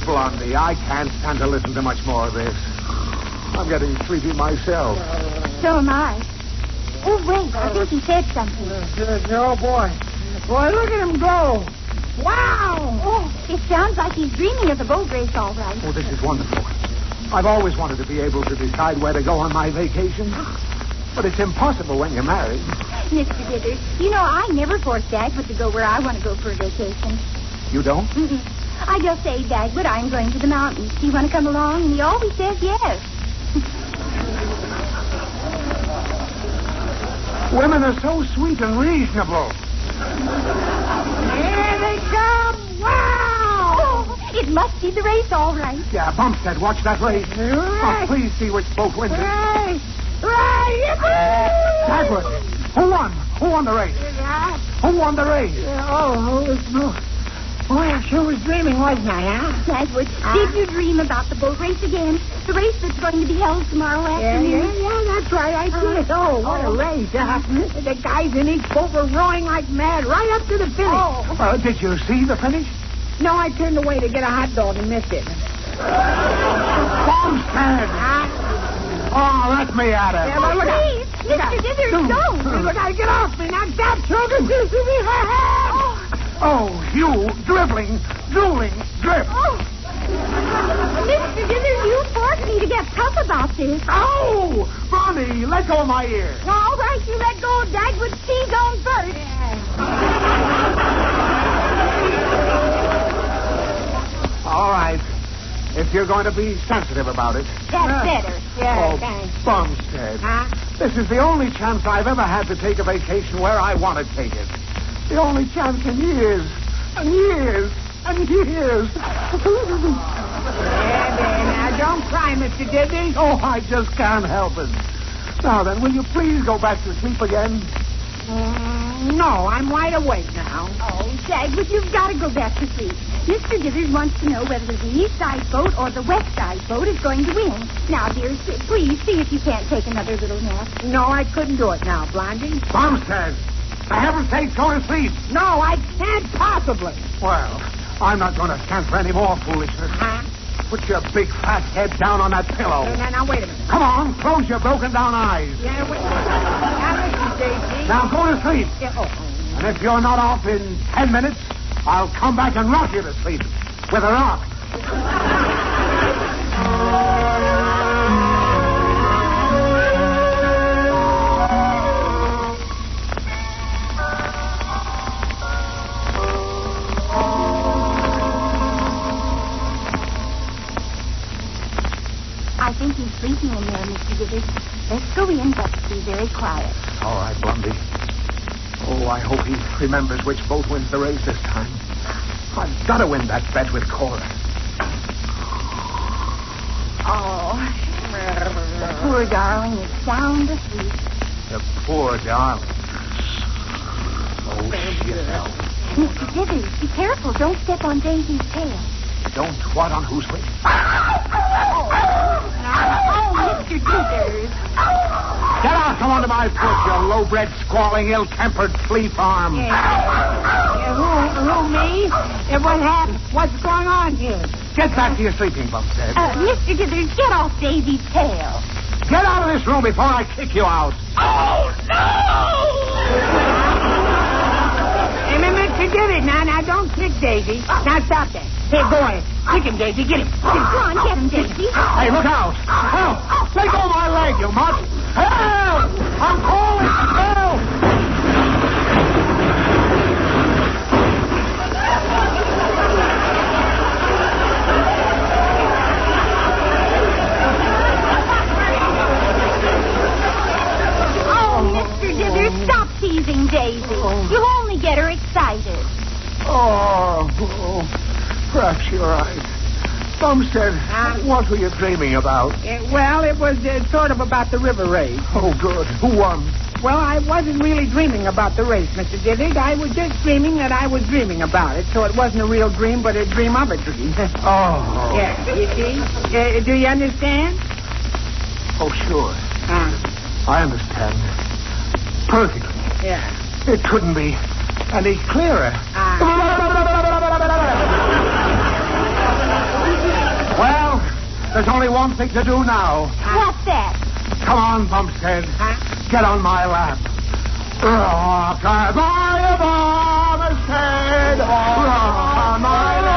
Blondie, I can't stand to listen to much more of this. I'm getting sleepy myself. So am I. Oh, wait, I think he said something. Oh, boy. Boy, look at him go. Wow! Oh, it sounds like he's dreaming of the boat race, all right. Oh, this is wonderful. I've always wanted to be able to decide where to go on my vacation. But it's impossible when you're married. Mr. Dithers, you know I never force Dagwood to go where I want to go for a vacation. You don't? Mm-mm. I just say, Dagwood, I'm going to the mountains. Do you want to come along? And he always says yes. Women are so sweet and reasonable. Here they come! Wow! Oh, it must be the race, all right. Yeah, Bumstead, watch that race. Right. Oh, please see which boat wins it. Right! Dagwood, who won? Who won the race? Who won the race? Boy, I sure was dreaming, wasn't I, huh? Dagwood, did you dream about the boat race again? The race that's going to be held tomorrow afternoon? Yeah, that's right, I did. Oh, what a race. The guys in each boat were rowing like mad right up to the finish. Did you see the finish? No, I turned away to get a hot dog and missed it. Bumstead! Oh, let me at it. Yeah, but look out. Please, Mr. Dithers, don't. Look out, get off me. Now, stop, children. Oh, you dribbling, drooling, drip. Oh. Mr. Dithers, you forced me to get tough about this. Oh, Bonnie, let go of my ear. All right, you let go of Dagwood's T-zone first. All right. If you're going to be sensitive about it. That's better. Yeah, Oh, thanks. Bumstead. Huh? This is the only chance I've ever had to take a vacation where I want to take it. The only chance in years and years and years. Yeah, there, now, don't cry, Mr. Dithers. Oh, I just can't help it. Now then, will you please go back to sleep again? No, I'm wide awake now. Oh, Dagwood, you've got to go back to sleep. Mr. Dithers wants to know whether the east side boat or the west side boat is going to win. Now, dear, please see if you can't take another little nap. No, I couldn't do it now, Blondie. Bumstead, for heaven's sake, go to sleep. No, I can't possibly. Well, I'm not going to stand for any more foolishness. Huh? Put your big fat head down on that pillow. Now, wait a minute. Come on, close your broken down eyes. Yeah, wait. Now, listen, Daisy. Now go to sleep. Yeah, And if you're not off in 10 minutes, I'll come back and rock you to sleep with a rock. I think he's sleeping in there, Mr. Dithers. Let's go in, but be very quiet. All right, Blondie. Oh, I hope he remembers which boat wins the race this time. I've got to win that bet with Cora. Oh, the poor darling is sound asleep. The poor darling. Oh, shit, now. Mr. Dithers, be careful. Don't step on Daisy's tail. Don't what on whose way? Oh, Mr. Dithers. Get out from under my foot, you low-bred, squalling, ill-tempered flea farm. who, me? What happened? What's going on here? Get back to your sleeping, Bumstead. Mr. Dithers, get off Daisy's tail. Get out of this room before I kick you out. Oh, no! Hey, Mr. Dithers, now, don't kick Daisy. Now, stop that. Here, go ahead. Kick him, Daisy. Get him. Come on, get him, Daisy. Hey, look out. Help! Let go of my leg, you mutt. Help! I'm calling. Help! Oh, Mr. Dithers, stop teasing Daisy. You'll only get her excited. Oh, perhaps you're right. Bumstead, what were you dreaming about? Well, it was sort of about the river race. Oh, good. Who won? Well, I wasn't really dreaming about the race, Mr. Dithers. I was just dreaming that I was dreaming about it, so it wasn't a real dream, but a dream of a dream. Oh. Yeah, you see? Do you understand? Oh, sure. I understand. Perfectly. Yeah. It couldn't be any clearer. Well, there's only one thing to do now. What's that? Come on, Bumstead. Get on my lap. Rock on my Bumstead. Rock on my lap.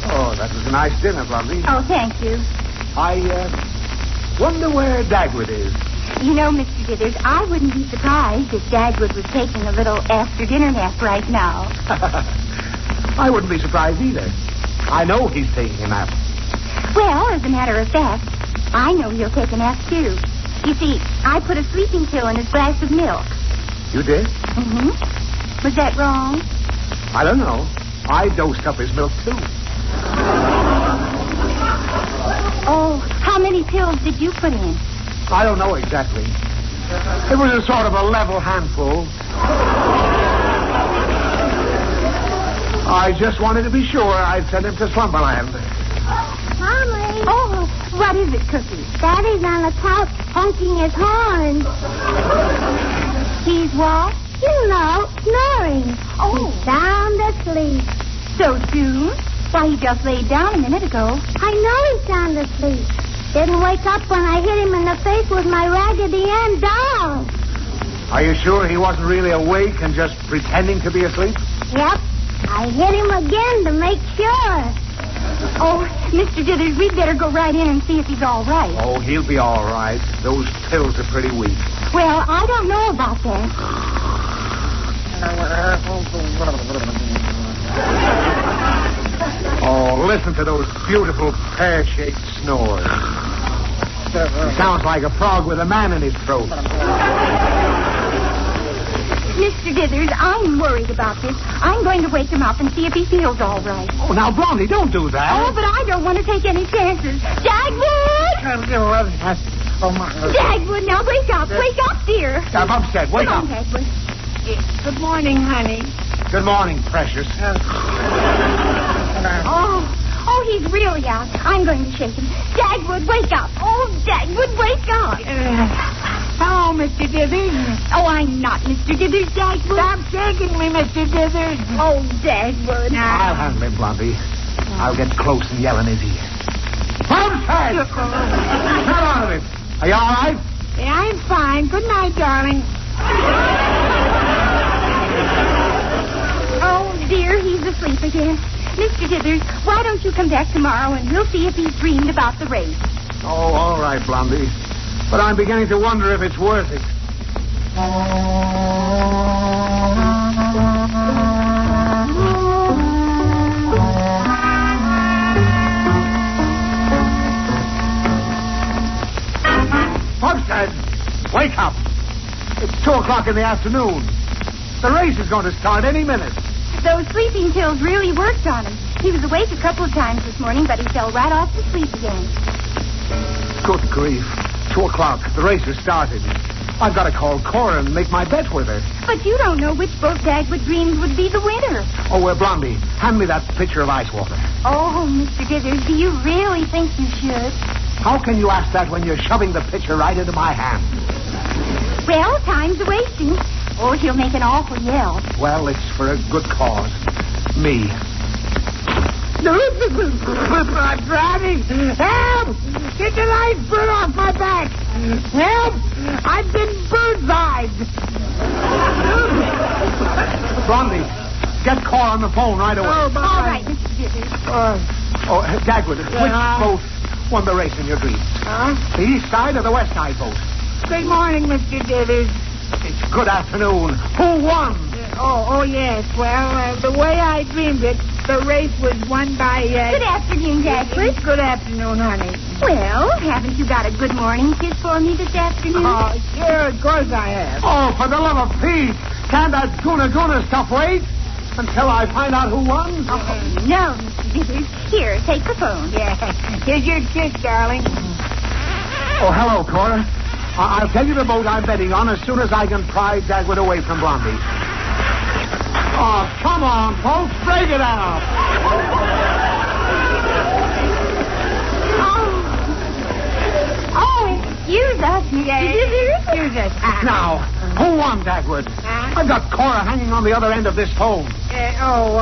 Oh, that was a nice dinner, Blondie. Oh, thank you. I wonder where Dagwood is. You know, Mr. Dithers, I wouldn't be surprised if Dagwood was taking a little after-dinner nap right now. I wouldn't be surprised either. I know he's taking a nap. Well, as a matter of fact, I know he'll take a nap, too. You see, I put a sleeping pill in his glass of milk. You did? Mm-hmm. Was that wrong? I don't know. I dosed up his milk, too. Oh, how many pills did you put in? I don't know exactly. It was a sort of a level handful. I just wanted to be sure I'd send him to Slumberland. Mommy. Oh, what is it, Cookie? Daddy's on the couch honking his horns. He's what? You know, snoring. Oh. He's sound asleep. So soon? Why, he just laid down a minute ago. I know he's sound asleep. Didn't wake up when I hit him in the face with my Raggedy Ann doll. Are you sure he wasn't really awake and just pretending to be asleep? Yep. I hit him again to make sure. Oh, Mr. Dithers, we'd better go right in and see if he's all right. Oh, he'll be all right. Those pills are pretty weak. Well, I don't know about that. Oh, listen to those beautiful pear-shaped snores. He sounds like a frog with a man in his throat. Mr. Dithers, I'm worried about this. I'm going to wake him up and see if he feels all right. Oh, now, Blondie, don't do that. Oh, but I don't want to take any chances. Dagwood! Oh, my. Dagwood, now wake up. Wake up, dear. Bumstead, wake Come up. on, Dagwood. Good morning, honey. Good morning, precious. Oh, he's really out. I'm going to shake him. Dagwood, wake up. Oh, Dagwood, wake up. Hello, Mr. Dithers. Oh, I'm not Mr. Dithers, Dagwood. Stop shaking me, Mr. Dithers. Oh, Dagwood. I'll handle him, Blondie. I'll get close and yell in his ear. Bumstead! Get out of it. Are you all right? Yeah, I'm fine. Good night, darling. Oh, dear, he's asleep again. Mr. Dithers, why don't you come back tomorrow and we'll see if he's dreamed about the race. Oh, all right, Blondie. But I'm beginning to wonder if it's worth it. Bumstead, wake up. It's 2 o'clock in the afternoon. The race is going to start any minute. Those sleeping pills really worked on him. He was awake a couple of times this morning, but he fell right off to sleep again. Good grief. 2 o'clock. The race has started. I've got to call Cora and make my bet with her. But you don't know which boat Dagwood dreamed would be the winner. Oh, Blondie, hand me that pitcher of ice water. Oh, Mr. Dithers, do you really think you should? How can you ask that when you're shoving the pitcher right into my hand? Well, time's a-wasting. Oh, he'll make an awful yell. Well, it's for a good cause. Me. I'm drowning. Help! Get the light bird off my back. Help! I've been bird-eyed. Blondie, get Cora on the phone right away. Oh, All right, Mr. Dithers. Dagwood, Yeah. which boat won the race in your dreams? Huh? The east side or the west side boat? Good morning, Mr. Dithers. It's good afternoon. Who won? Oh, yes. Well, the way I dreamed it, the race was won by... Good afternoon, Dagwood. Good afternoon, honey. Well, haven't you got a good morning kiss for me this afternoon? Oh, sure, of course I have. Oh, for the love of Pete! Can't that guna stuff wait until I find out who won? Oh, no, Mr. Dithers. Here, take the phone. Yeah. Here's your kiss, darling. Oh, hello, Cora. I'll tell you the boat I'm betting on as soon as I can pry Dagwood away from Blondie. Oh, come on, folks. Break it out. Oh, excuse us, Mr. Dithers. Here's it. Now, who won, Dagwood? I've got Cora hanging on the other end of this phone. Yeah. Oh,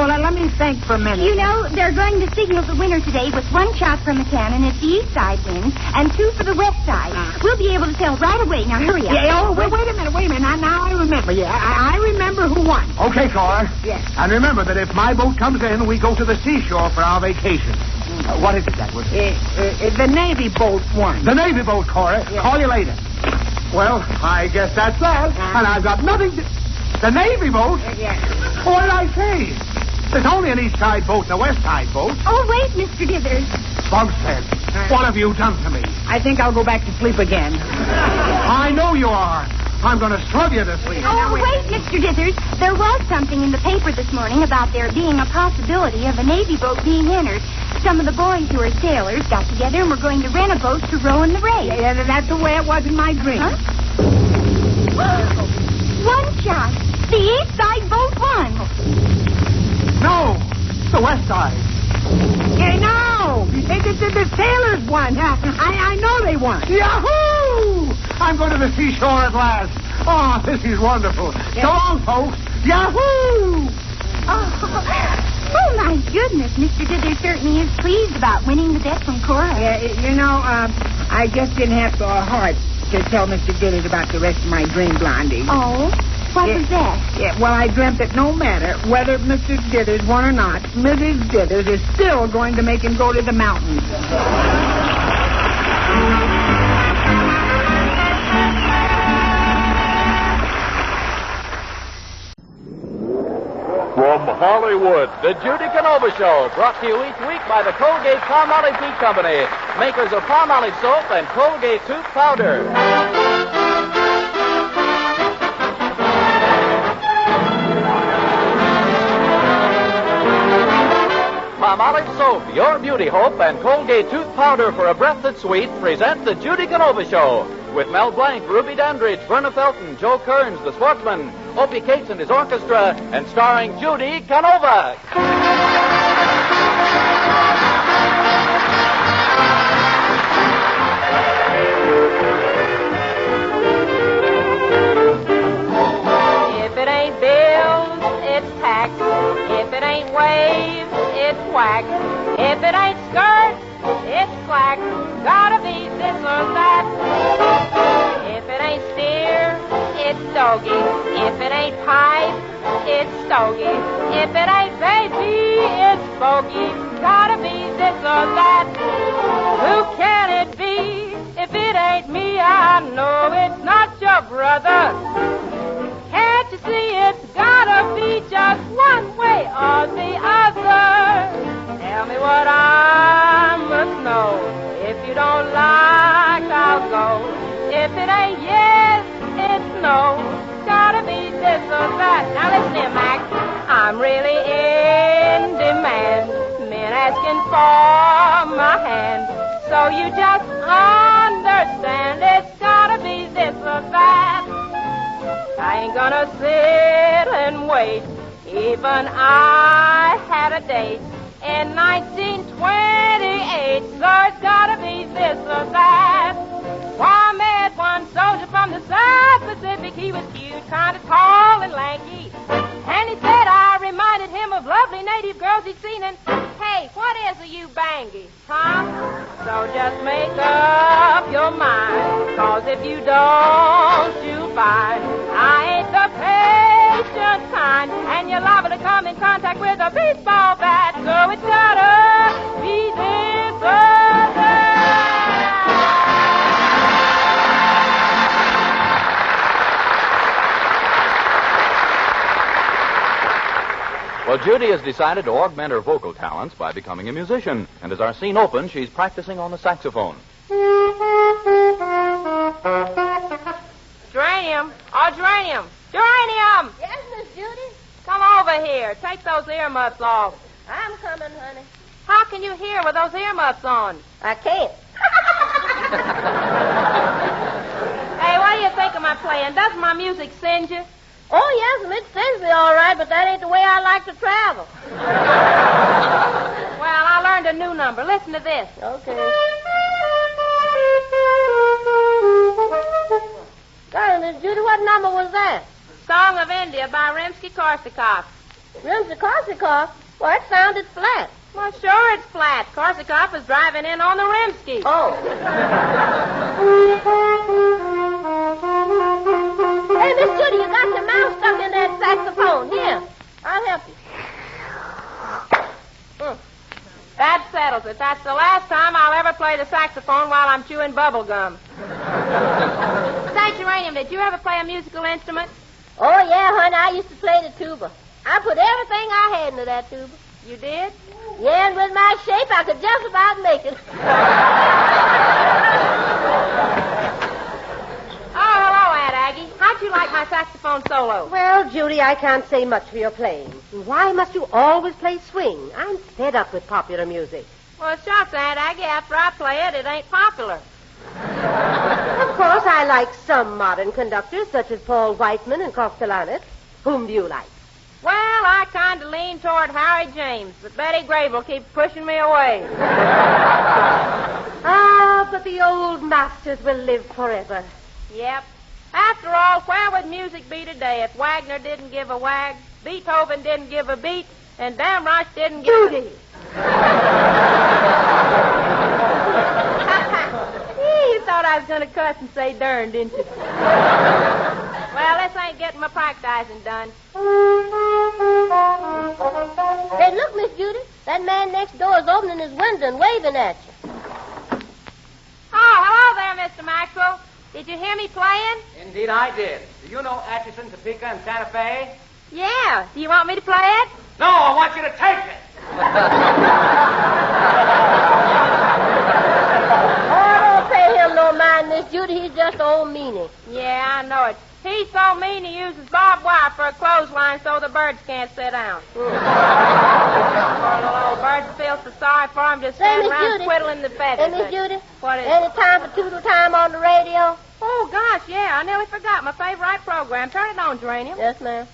let me think for a minute. You know, they're going to signal the winner today with 1 shot from a cannon if the east side wins and 2 for the west side. We'll be able to tell right away. Now, hurry up. Yeah, wait a minute. Now I remember. Yeah, I remember who won. Okay, Cora. Yes. And remember that if my boat comes in, we go to the seashore for our vacation. What is it, Dagwood? The Navy boat won. The Navy boat, Cora. Yeah. Call you later. Well, I guess that's that. And I've got nothing to... The Navy boat? Yeah. What did I say? There's only an east side boat and a west side boat. Oh, wait, Mr. Dithers. Bumstead, what have you done to me? I think I'll go back to sleep again. I know you are. I'm going to slug you to sleep. Oh, wait, Mr. Dithers. There was something in the paper this morning about there being a possibility of a Navy boat being entered. Some of the boys who are sailors got together and were going to rent a boat to row in the race. Yeah, that's the way it was in my dream. Huh? 1 shot. The east side boat won. No, the west side. Yeah, no. The sailors won. I know they won. Yahoo! I'm going to the seashore at last. Oh, this is wonderful. So long, folks. Yahoo! Oh, my goodness. Mr. Dithers certainly is pleased about winning the bet from Cora. Yeah, I just didn't have the heart to tell Mr. Dithers about the rest of my dream, Blondie. Oh? What was that? Yeah, well, I dreamt that no matter whether Mr. Dithers won or not, Mrs. Dithers is still going to make him go to the mountains. From Hollywood, the Judy Canova Show, brought to you each week by the Colgate Palmolive Tea Company, makers of Palmolive soap and Colgate tooth powder. Palmolive Soap, your beauty hope, and Colgate Tooth Powder for a breath that's sweet present the Judy Canova Show. With Mel Blanc, Ruby Dandridge, Verna Felton, Joe Kearns, the Sportsman, Opie Cates and his orchestra, and starring Judy Canova. If it ain't bills, it's tax. If it ain't waves, it's whack. If it ain't skirts, it's slack. Gotta be this or that. If it ain't steer, it's doggy. If it ain't pipe, it's stogie. If it ain't baby, it's bogey. Gotta be this or that. Who can it be? If it ain't me, I know it's not your brother. Can't you see it's gotta be just one way or the other? Tell me what I must know. If you don't like, I'll go. If it ain't yes, it's no. Gotta be this or that. Now listen here, Mac. I'm really in demand. Men asking for my hand. So you just understand it's gotta be this or that. I ain't gonna sit and wait. Even I had a date in 1928, so it's gotta be this or that. Why, I met one soldier from the South Pacific. He was cute, kind of tall and lanky. And he said I reminded him of lovely native girls he'd seen. And, hey, what is a you bangy, huh? So just make up your mind. 'Cause if you don't, you'll find I ain't the patient kind. And you're liable to come in contact with a baseball bat. So it's gotta be this or that. Well, Judy has decided to augment her vocal talents by becoming a musician. And as our scene opens, she's practicing on the saxophone. Geranium. Oh, Geranium. Geranium! Yes, Miss Judy? Come over here. Take those earmuffs off. I'm coming, honey. How can you hear with those earmuffs on? I can't. Hey, what do you think of my playing? Doesn't my music singe you? Oh, yes, it sends me all right, but that ain't the way I like to travel. Well, I learned a new number. Listen to this. Okay. Golly, Miss Judy, what number was that? Song of India by Rimsky-Korsakov. Rimsky-Korsakov? Well, it sounded flat. Well, sure it's flat. Korsakov is driving in on the Rimsky. Oh. Hey, Miss Judy, you got your mouth stuck in that saxophone. Here, I'll help you. That settles it. That's the last time I'll ever play the saxophone while I'm chewing bubble gum. Say, Geranium, did you ever play a musical instrument? Oh, yeah, honey, I used to play the tuba. I put everything I had into that tuba. You did? Yeah, and with my shape, I could just about make it. Oh, hello, Aunt Aggie. How'd you like my saxophone solo? Well, Judy, I can't say much for your playing. Why must you always play swing? I'm fed up with popular music. Well, shucks, Aunt Aggie. After I play it, it ain't popular. Of course, I like some modern conductors, such as Paul Whiteman and Kostelanetz. Whom do you like? Well, I kind of lean toward Harry James, but Betty Grable keeps pushing me away. Ah, but the old masters will live forever. Yep. After all, where would music be today if Wagner didn't give a wag, Beethoven didn't give a beat, and Damrosch didn't give Judy! You thought I was going to cuss and say darn, didn't you? Well, this ain't getting my practicing done. Hey, look, Miss Judy. That man next door is opening his window and waving at you. Oh, hello there, Mr. Maxwell. Did you hear me playing? Indeed, I did. Do you know Atchison, Topeka, and Santa Fe? Yeah. Do you want me to play it? No, I want you to take it. Oh, don't pay him no mind, Miss Judy. He's just an old so meany. Yeah, I know it. He's so mean he uses barbed wire for a clothesline so the birds can't sit down. Poor little old birds feel so sorry for him, just stand around twiddling the feathers. Hey, Miss Judy. What is Any it? time for Toodle Time on the radio? Oh, gosh, yeah. I nearly forgot my favorite program. Turn it on, Geranium. Yes, ma'am.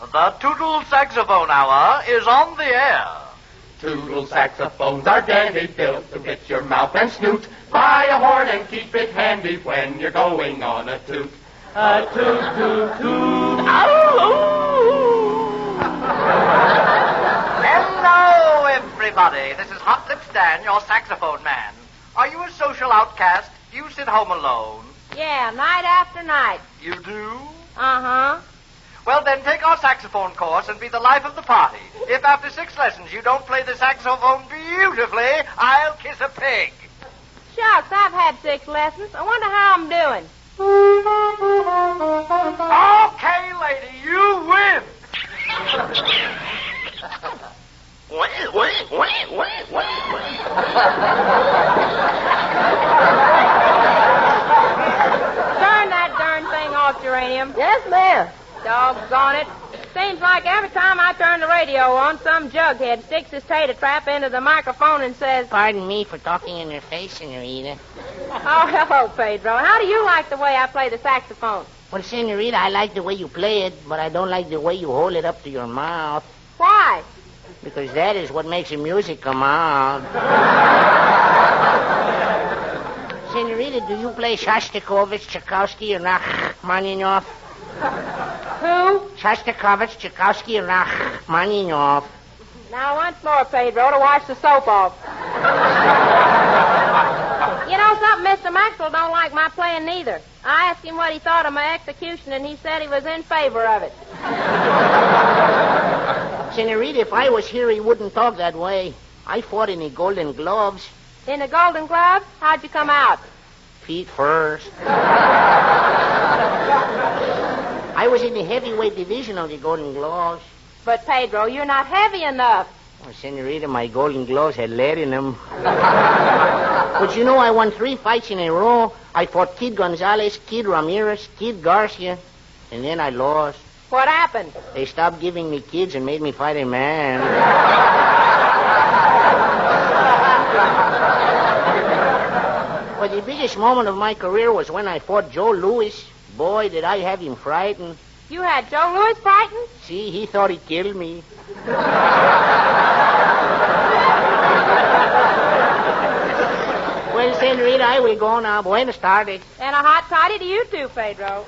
The Toodle Saxophone Hour is on the air. Toodle saxophones are dandy, built to fit your mouth and snoot. Buy a horn and keep it handy when you're going on a toot. A toot, toot, toot. Hello, everybody. This is Hot Lip Stan, your saxophone man. Are you a social outcast? Do you sit home alone? Yeah, night after night. You do? Uh-huh. Well, then, take our saxophone course and be the life of the party. If after 6 lessons you don't play the saxophone beautifully, I'll kiss a pig. Shucks, I've had 6 lessons. I wonder how I'm doing. Okay, lady, you win. Turn that darn thing off, Geranium. Yes, ma'am. Doggone it. Seems like every time I turn the radio on, some jughead sticks his tater trap into the microphone and says, Pardon me for talking in your face, Senorita. Oh, hello, Pedro. How do you like the way I play the saxophone? Well, Senorita, I like the way you play it, but I don't like the way you hold it up to your mouth. Why? Because that is what makes the music come out. Senorita, do you play Shostakovich, Tchaikovsky, or Rachmaninoff? Who? Shostakovich, Tchaikovsky, or Rachmaninoff. Now, once more, Pedro, to wash the soap off. You know something, Mr. Maxwell don't like my playing neither. I asked him what he thought of my execution, and he said he was in favor of it. Senorita, if I was here, he wouldn't talk that way. I fought in the Golden Gloves. In the Golden Glove? How'd you come out? Feet first. I was in the heavyweight division of the Golden Gloves. But, Pedro, you're not heavy enough. Oh, Senorita, my Golden Gloves had lead in them. But you know, I won 3 fights in a row. I fought Kid Gonzalez, Kid Ramirez, Kid Garcia, and then I lost. What happened? They stopped giving me kids and made me fight a man. But the biggest moment of my career was when I fought Joe Louis. Boy, did I have him frightened. You had Joe Louis frightened? See, he thought he killed me. Well, Senorita, I will go now. Buenas tardes. And a hot toddy to you too, Pedro.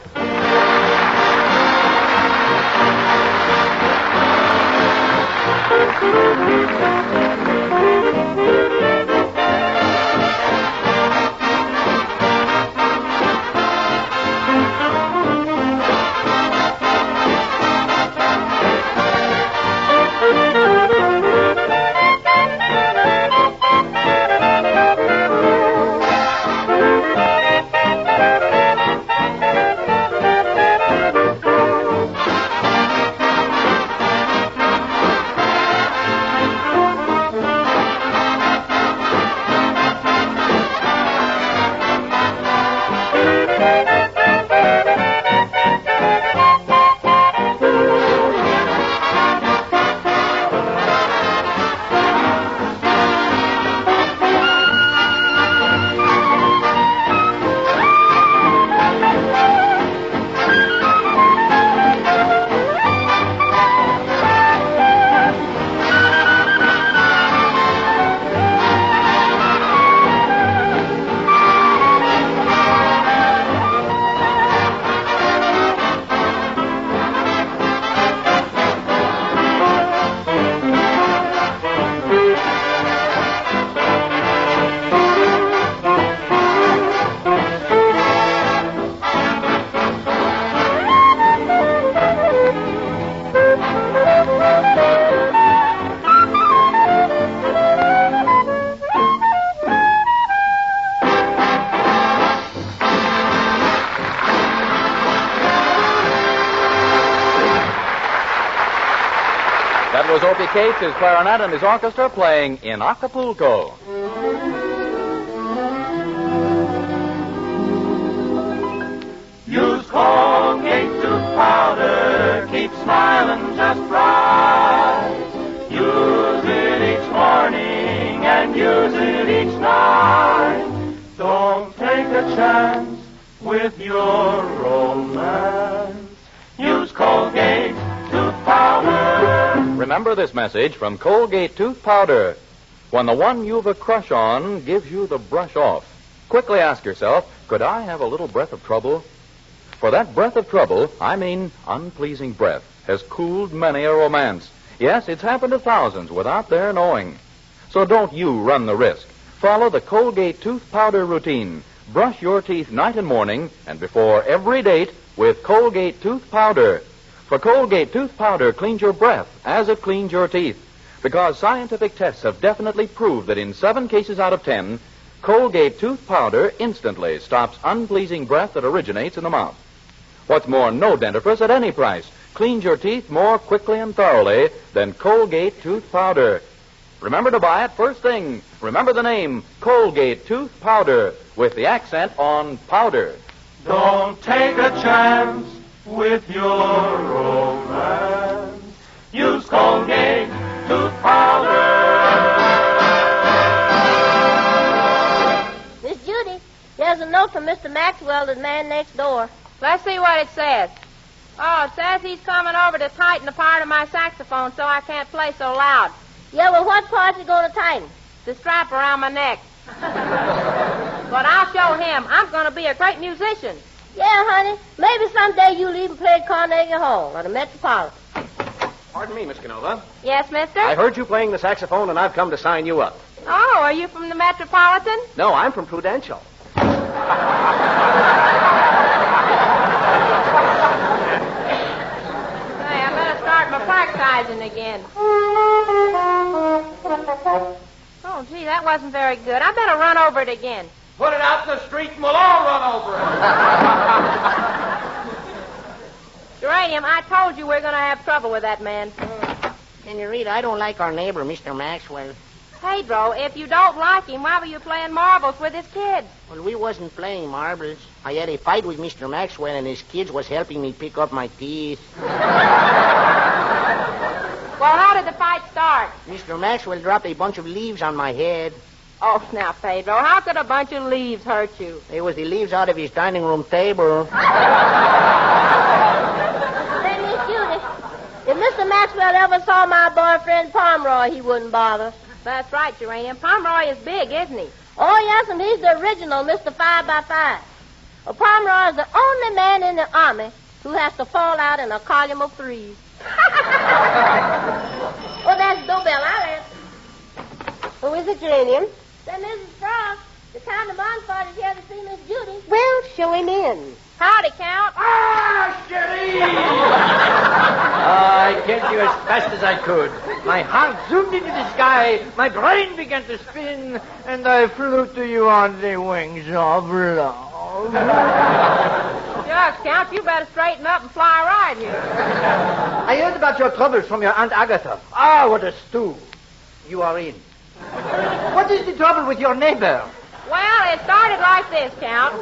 That was Opie Cates, his clarinet, and his orchestra playing In Acapulco. powder. Keep smiling just right. Use it each morning and use it each night. Don't take a chance with your romance. Use Colgate tooth powder. Remember this message from Colgate Tooth Powder. When the one you've a crush on gives you the brush off, quickly ask yourself, could I have a little breath of trouble? For that breath of trouble, I mean unpleasing breath, has cooled many a romance. Yes, it's happened to thousands without their knowing. So don't you run the risk. Follow the Colgate Tooth Powder routine. Brush your teeth night and morning and before every date with Colgate Tooth Powder. For Colgate Tooth Powder cleans your breath as it cleans your teeth. Because scientific tests have definitely proved that in 7 cases out of 10, Colgate Tooth Powder instantly stops unpleasing breath that originates in the mouth. What's more, no dentifrice at any price cleans your teeth more quickly and thoroughly than Colgate Tooth Powder. Remember to buy it first thing. Remember the name, Colgate Tooth Powder, with the accent on powder. Don't take a chance with your romance. Use Colgate Tooth Powder. Miss Judy, there's a note from Mr. Maxwell, the man next door. Let's see what it says. Oh, it says he's coming over to tighten the part of my saxophone so I can't play so loud. Yeah, well, what part's he going to tighten? The strap around my neck. But I'll show him. I'm going to be a great musician. Yeah, honey. Maybe someday you'll even play at Carnegie Hall or the Metropolitan. Pardon me, Miss Canova. Yes, mister? I heard you playing the saxophone, and I've come to sign you up. Oh, are you from the Metropolitan? No, I'm from Prudential. Practicing again. Oh, gee, that wasn't very good. I better run over it again. Put it out in the street and we'll all run over it. Geranium, I told you we're going to have trouble with that man. Senorita, I don't like our neighbor, Mr. Maxwell. Pedro, if you don't like him, why were you playing marbles with his kids? Well, we wasn't playing marbles. I had a fight with Mr. Maxwell, and his kids was helping me pick up my teeth. Well, how did the fight start? Mr. Maxwell dropped a bunch of leaves on my head. Oh, now, Pedro, how could a bunch of leaves hurt you? They was the leaves out of his dining room table. Say, Miss Judy, if Mr. Maxwell ever saw my boyfriend Pomeroy, he wouldn't bother. That's right, Geranium. Pomeroy is big, isn't he? Oh, yes, and he's the original Mr. 5x5. Well, Pomeroy is the only man in the Army who has to fall out in a column of 3s. Oh, that's the doorbell. I'll answer. Who is it, Geranium? Say, Mrs. Frost, the Count of Montfort is here to see Miss Judy. Well, show him in. Howdy, Count. Ah, Cherie! I killed you as fast as I could. My heart zoomed into the sky, my brain began to spin, and I flew to you on the wings of love. Shucks, Count, you better straighten up and fly right here. I heard about your troubles from your Aunt Agatha. Ah, what a stew. You are in. What is the trouble with your neighbor? Well, it started like this, Count.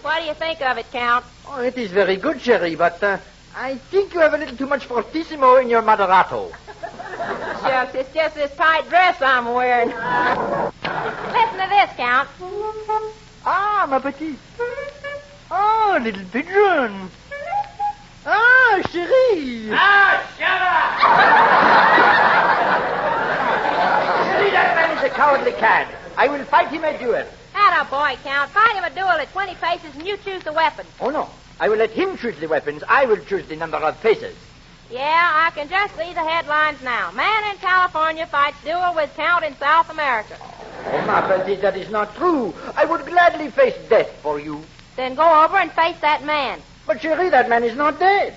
What do you think of it, Count? Oh, it is very good, Cherie, but I think you have a little too much fortissimo in your moderato. Shucks, it's just this tight dress I'm wearing. Listen to this, Count. Ah, ma petite. Oh, little pigeon. Ah, Cherie. Ah, shut up! Cherie, that man is a cowardly cad. I will fight him a duel. Atta boy, Count. Fight him a duel at 20 paces and you choose the weapon. Oh, no. I will let him choose the weapons. I will choose the number of paces. Yeah, I can just see the headlines now. Man in California fights duel with Count in South America. Oh, ma petite, that is not true. I would gladly face death for you. Then go over and face that man. But, Cherie, that man is not dead.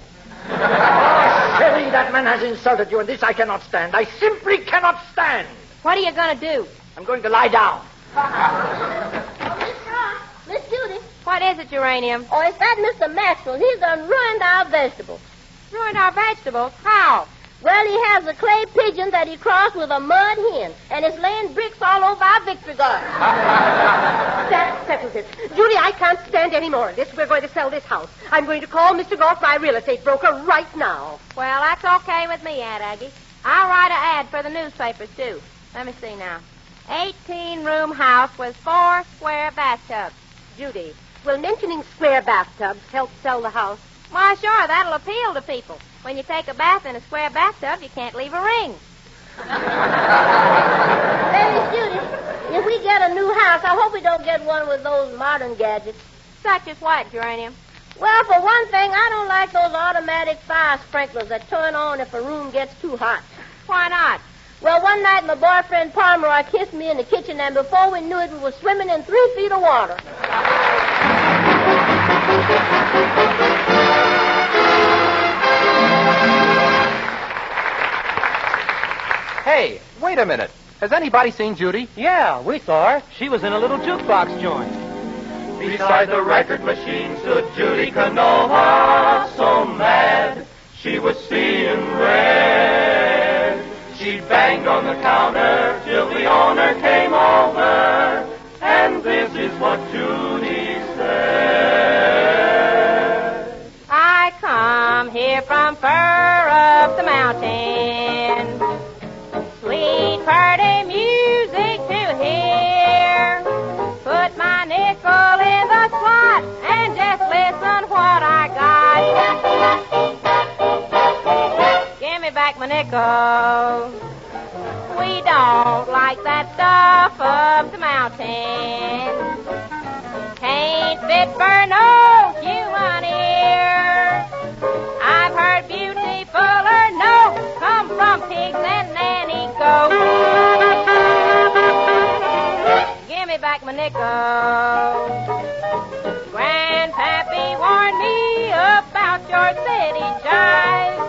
Oh, Cherie, that man has insulted you, and this I cannot stand. I simply cannot stand. What are you going to do? I'm going to lie down. Miss Frost, Miss Judy. What is it, Geranium? Oh, it's that Mr. Maxwell. He's done ruined our vegetables. Ruined our vegetables? How? Well, he has a clay pigeon that he crossed with a mud hen, and it's laying bricks all over our victory garden. That settles it. Judy, I can't stand any more of this. We're going to sell this house. I'm going to call Mr. Goff, my real estate broker, right now. Well, that's okay with me, Aunt Aggie. I'll write an ad for the newspapers, too. Let me see now. 18-room house with 4 square bathtubs. Judy, will mentioning square bathtubs help sell the house? Why, sure, that'll appeal to people. When you take a bath in a square bathtub, you can't leave a ring. Say, Miss Judy, if we get a new house, I hope we don't get one with those modern gadgets. Such as what, Geranium? Well, for one thing, I don't like those automatic fire sprinklers that turn on if a room gets too hot. Why not? Well, one night my boyfriend Pomeroy kissed me in the kitchen, and before we knew it, we were swimming in 3 feet of water. Hey, wait a minute. Has anybody seen Judy? Yeah, we saw her. She was in a little jukebox joint. Beside the record machine stood Judy Canova, so mad she was seeing red. She banged on the counter till the owner came over, and this is what Judy said. I come here from far up the mountain, sweet pretty music to hear. Put my nickel in the slot and just listen what I got. Give me back my nickel. We don't like that stuff up the mountain. Can't fit for no human ear. I've heard beautifuler notes come from pigs and nanny goats. Give me back my nickel. Grandpappy warned me about your city jive.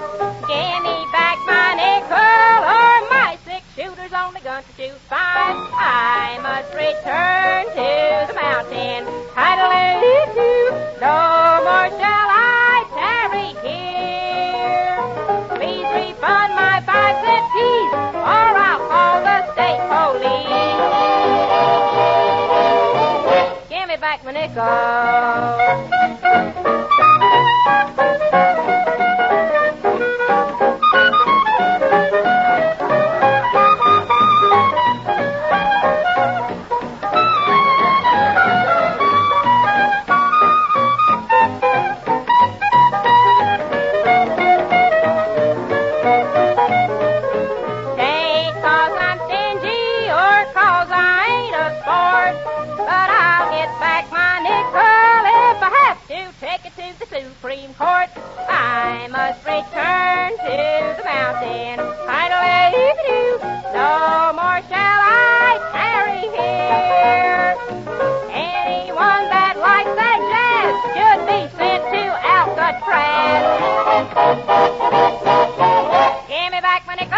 Give me back my nickel or my 6-shooter's only going to shoot 5. I must return to the mountain. Hallelujah, no more shall I tarry here. Please refund my 5-cent piece or I'll call the state police. Give me back my nickel. Supreme Court, I must return to the mountain. Idle-a-doo-doo, no more shall I tarry here. Anyone that likes that jazz should be sent to Alcatraz. Give me back my nickel.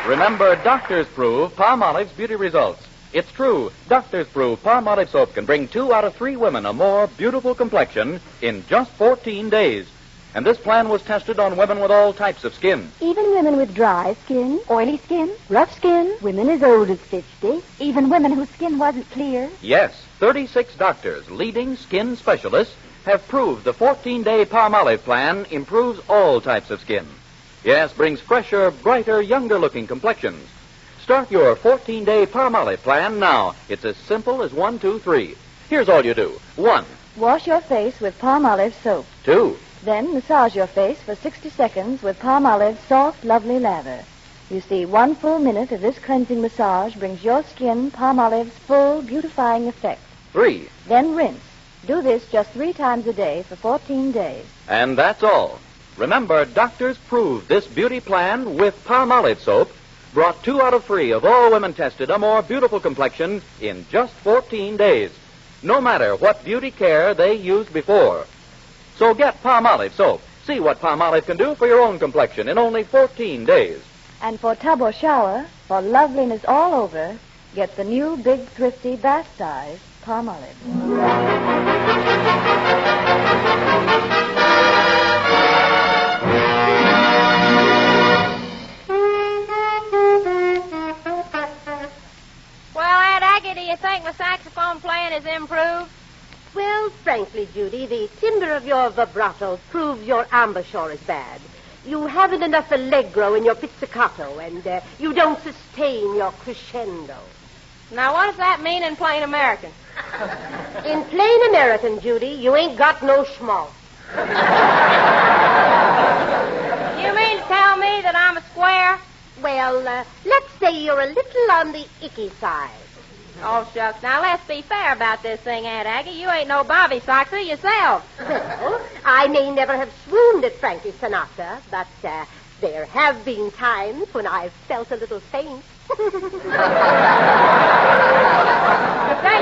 Remember, doctors prove Palmolive's beauty results. It's true. Doctors prove Palmolive soap can bring 2 out of 3 women a more beautiful complexion in just 14 days. And this plan was tested on women with all types of skin. Even women with dry skin, oily skin, rough skin, women as old as 50, even women whose skin wasn't clear. Yes, 36 doctors, leading skin specialists, have proved the 14-day Palmolive plan improves all types of skin. Yes, brings fresher, brighter, younger-looking complexions. Start your 14-day Palmolive plan now. It's as simple as 1, 2, 3. Here's all you do. 1. Wash your face with Palmolive soap. 2. Then massage your face for 60 seconds with Palmolive's soft, lovely lather. You see, 1 full minute of this cleansing massage brings your skin Palmolive's full, beautifying effect. 3. Then rinse. Do this just 3 times a day for 14 days. And that's all. Remember, doctors proved this beauty plan with Palmolive soap brought 2 out of 3 of all women tested a more beautiful complexion in just 14 days, no matter what beauty care they used before. So get Palmolive soap. See what Palmolive can do for your own complexion in only 14 days. And for tub or shower, for loveliness all over, get the new Big Thrifty Bath Size Palmolive. Well, Aunt Aggie, do you think my saxophone playing has improved? Well, frankly, Judy, the timbre of your vibrato proves your embouchure is bad. You haven't enough allegro in your pizzicato, and you don't sustain your crescendo. Now, what does that mean in plain American? In plain American, Judy, you ain't got no schmaltz. You mean to tell me that I'm a square? Well, let's say you're a little on the icky side. Oh, shucks. Now, let's be fair about this thing, Aunt Aggie. You ain't no Bobby Soxer yourself. Well, I may never have swooned at Frankie Sinatra, but there have been times when I've felt a little faint. Say,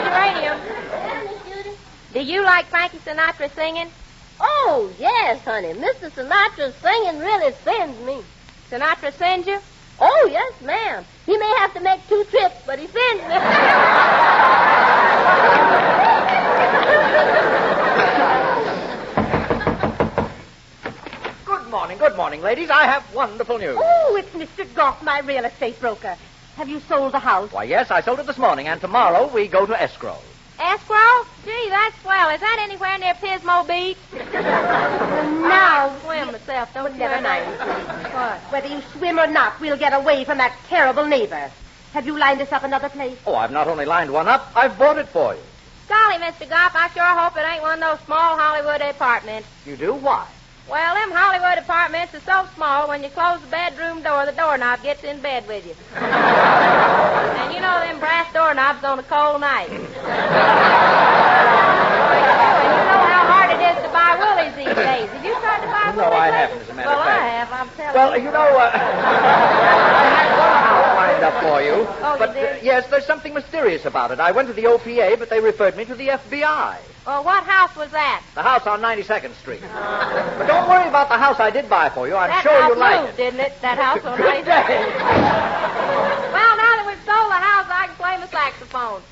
Geranium, do you like Frankie Sinatra singing? Oh, yes, honey. Mr. Sinatra's singing really sends me. Sinatra sends you? Oh, yes, ma'am. He may have to make 2 trips, but he sends me. Good morning, ladies. I have wonderful news. Oh, it's Mr. Goff, my real estate broker. Have you sold the house? Why, yes, I sold it this morning, and tomorrow we go to escrow. Escrow? Gee, that's swell. Is that anywhere near Pismo Beach? Now, I swim myself, don't you? never mind. What? Whether you swim or not, we'll get away from that terrible neighbor. Have you lined us up another place? Oh, I've not only lined one up, I've bought it for you. Golly, Mr. Goff, I sure hope it ain't one of those small Hollywood apartments. You do? Why? Well, them Hollywood apartments are so small, when you close the bedroom door, the doorknob gets in bed with you. And you know them brass doorknobs on a cold night. And you know how hard it is to buy woolies these days. Have you tried to buy woolies? No, I haven't, as a matter of fact. Well, I have, I'm telling Well, you. you know, I had one house lined up for you. Oh, but, you did? yes, there's something mysterious about it. I went to the OPA, but they referred me to the FBI. Well, what house was that? The house on 92nd Street. But don't worry about the house I did buy for you. I'm That sure house you'll like moved, it. didn't it? That house on Good 92nd. day. Well, now that we've sold the house, I can play my saxophone.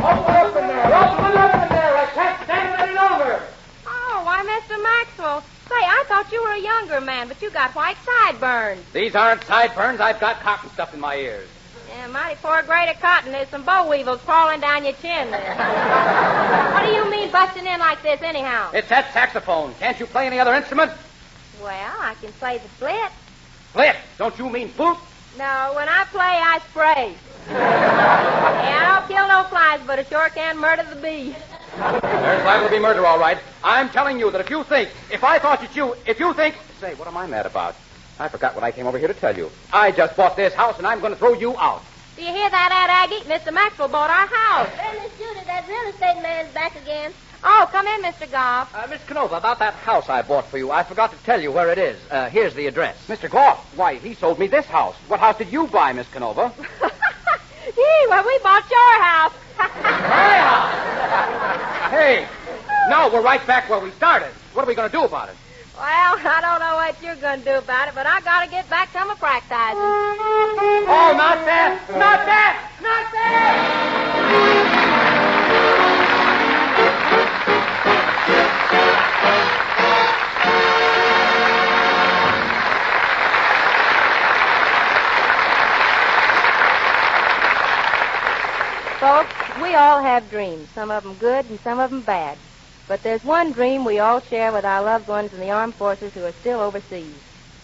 Open up in there. Open up in there. I can't stand it any longer. Oh, why, Mr. Maxwell. Say, I thought you were a younger man, but you got white sideburns. These aren't sideburns. I've got cotton stuff in my ears. Yeah, mighty poor grade of cotton. There's some boll weevils crawling down your chin there. What do you mean busting in like this, anyhow? It's that saxophone. Can't you play any other instrument? Well, I can play the flit. Flit. Don't you mean flute? No, when I play, I spray. Yeah, I don't kill no flies, but I sure can murder the bee. There's liable to be murder, all right. I'm telling you that if you think... Say, what am I mad about? I forgot what I came over here to tell you. I just bought this house, and I'm going to throw you out. Do you hear that, Aunt Aggie? Mr. Maxwell bought our house. Hey, Miss Judy, that real estate man's back again. Oh, come in, Mr. Goff. Miss Canova, about that house I bought for you, I forgot to tell you where it is. Here's the address. Mr. Goff, why, he sold me this house. What house did you buy, Miss Canova? Gee, well, we bought your house. My house! Hey, now we're right back where we started. What are we going to do about it? Well, I don't know what you're going to do about it, but I got to get back to my practicing. Oh, not that! Not that! Not that! Folks, we all have dreams, some of them good and some of them bad. But there's one dream we all share with our loved ones in the armed forces who are still overseas.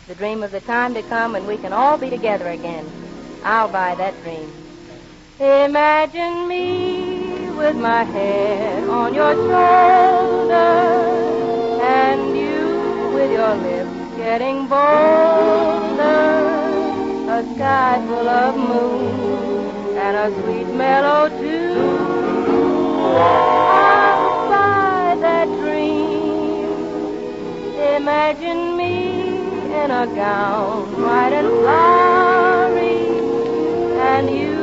The dream of the time to come when we can all be together again. I'll buy that dream. Imagine me with my head on your shoulder and you with your lips getting bolder. A sky full of moon and a sweet mellow tune. I'll buy that dream. Imagine me in a gown bright and flowery, and you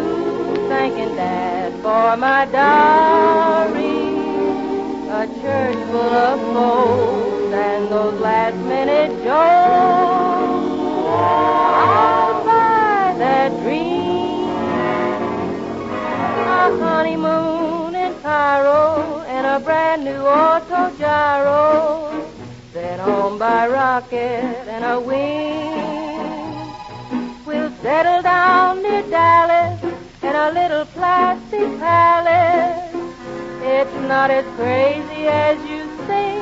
thanking Dad for my dowry. A church full the folks and those last-minute jokes. I'll buy that dream, a honeymoon in Cairo and a brand new auto gyro, then home by rocket and a wing. We'll settle down near Dallas in a little plastic palace. It's not as crazy as you think.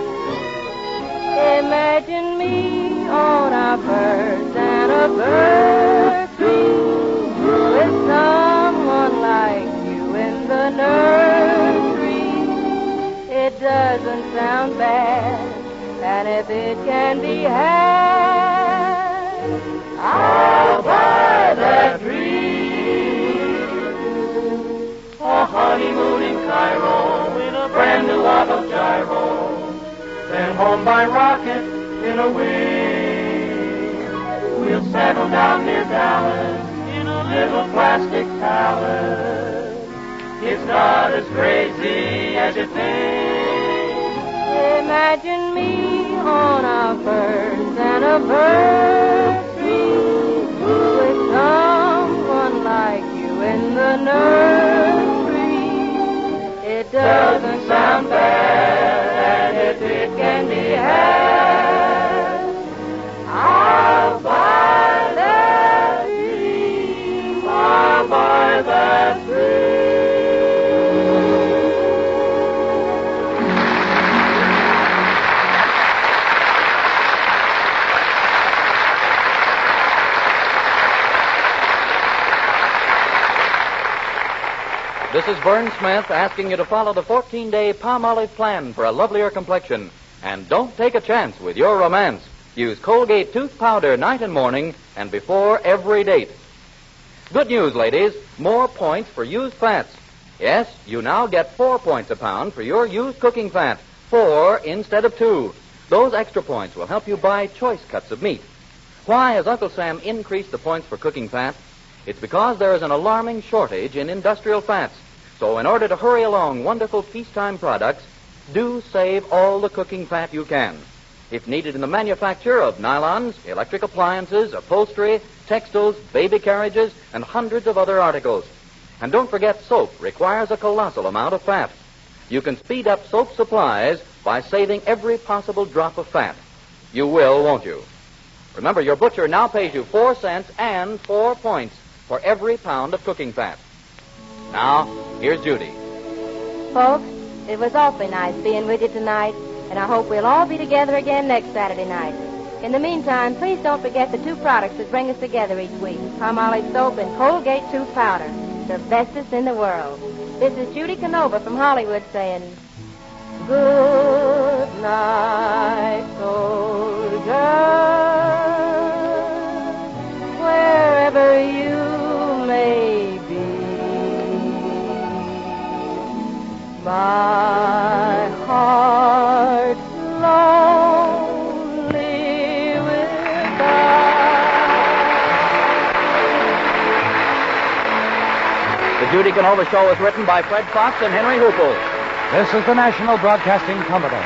Imagine me on our first anniversary with someone like you in the nursery. It doesn't sound bad, and if it can be had, I'll buy that dream. A honeymoon in Cairo in a brand new auto gyro, then home by rocket in a wing. We'll settle down near Dallas in a little plastic palace. It's not as crazy as you think. Imagine me on our first anniversary with someone like you in the nursery. It doesn't sound bad, and if it can be had, I'll buy that dream. I'll buy that dream. This is Vern Smith asking you to follow the 14-day Palmolive plan for a lovelier complexion. And don't take a chance with your romance. Use Colgate tooth powder night and morning and before every date. Good news, ladies. More points for used fats. Yes, you now get 4 points a pound for your used cooking fat. 4 instead of 2. Those extra points will help you buy choice cuts of meat. Why has Uncle Sam increased the points for cooking fat? It's because there is an alarming shortage in industrial fats. So in order to hurry along wonderful peacetime products, do save all the cooking fat you can. If needed in the manufacture of nylons, electric appliances, upholstery, textiles, baby carriages, and hundreds of other articles. And don't forget soap requires a colossal amount of fat. You can speed up soap supplies by saving every possible drop of fat. You will, won't you? Remember, your butcher now pays you 4 cents and 4 points for every pound of cooking fat. Now, here's Judy. Folks, it was awfully nice being with you tonight, and I hope we'll all be together again next Saturday night. In the meantime, please don't forget the 2 products that bring us together each week, Palmolive soap and Colgate tooth powder, the bestest in the world. This is Judy Canova from Hollywood saying, good night, soldier, wherever you may be. My heart's lonely without. The Judy Canova Show is written by Fred Fox and Henry Hoople. This is the National Broadcasting Company.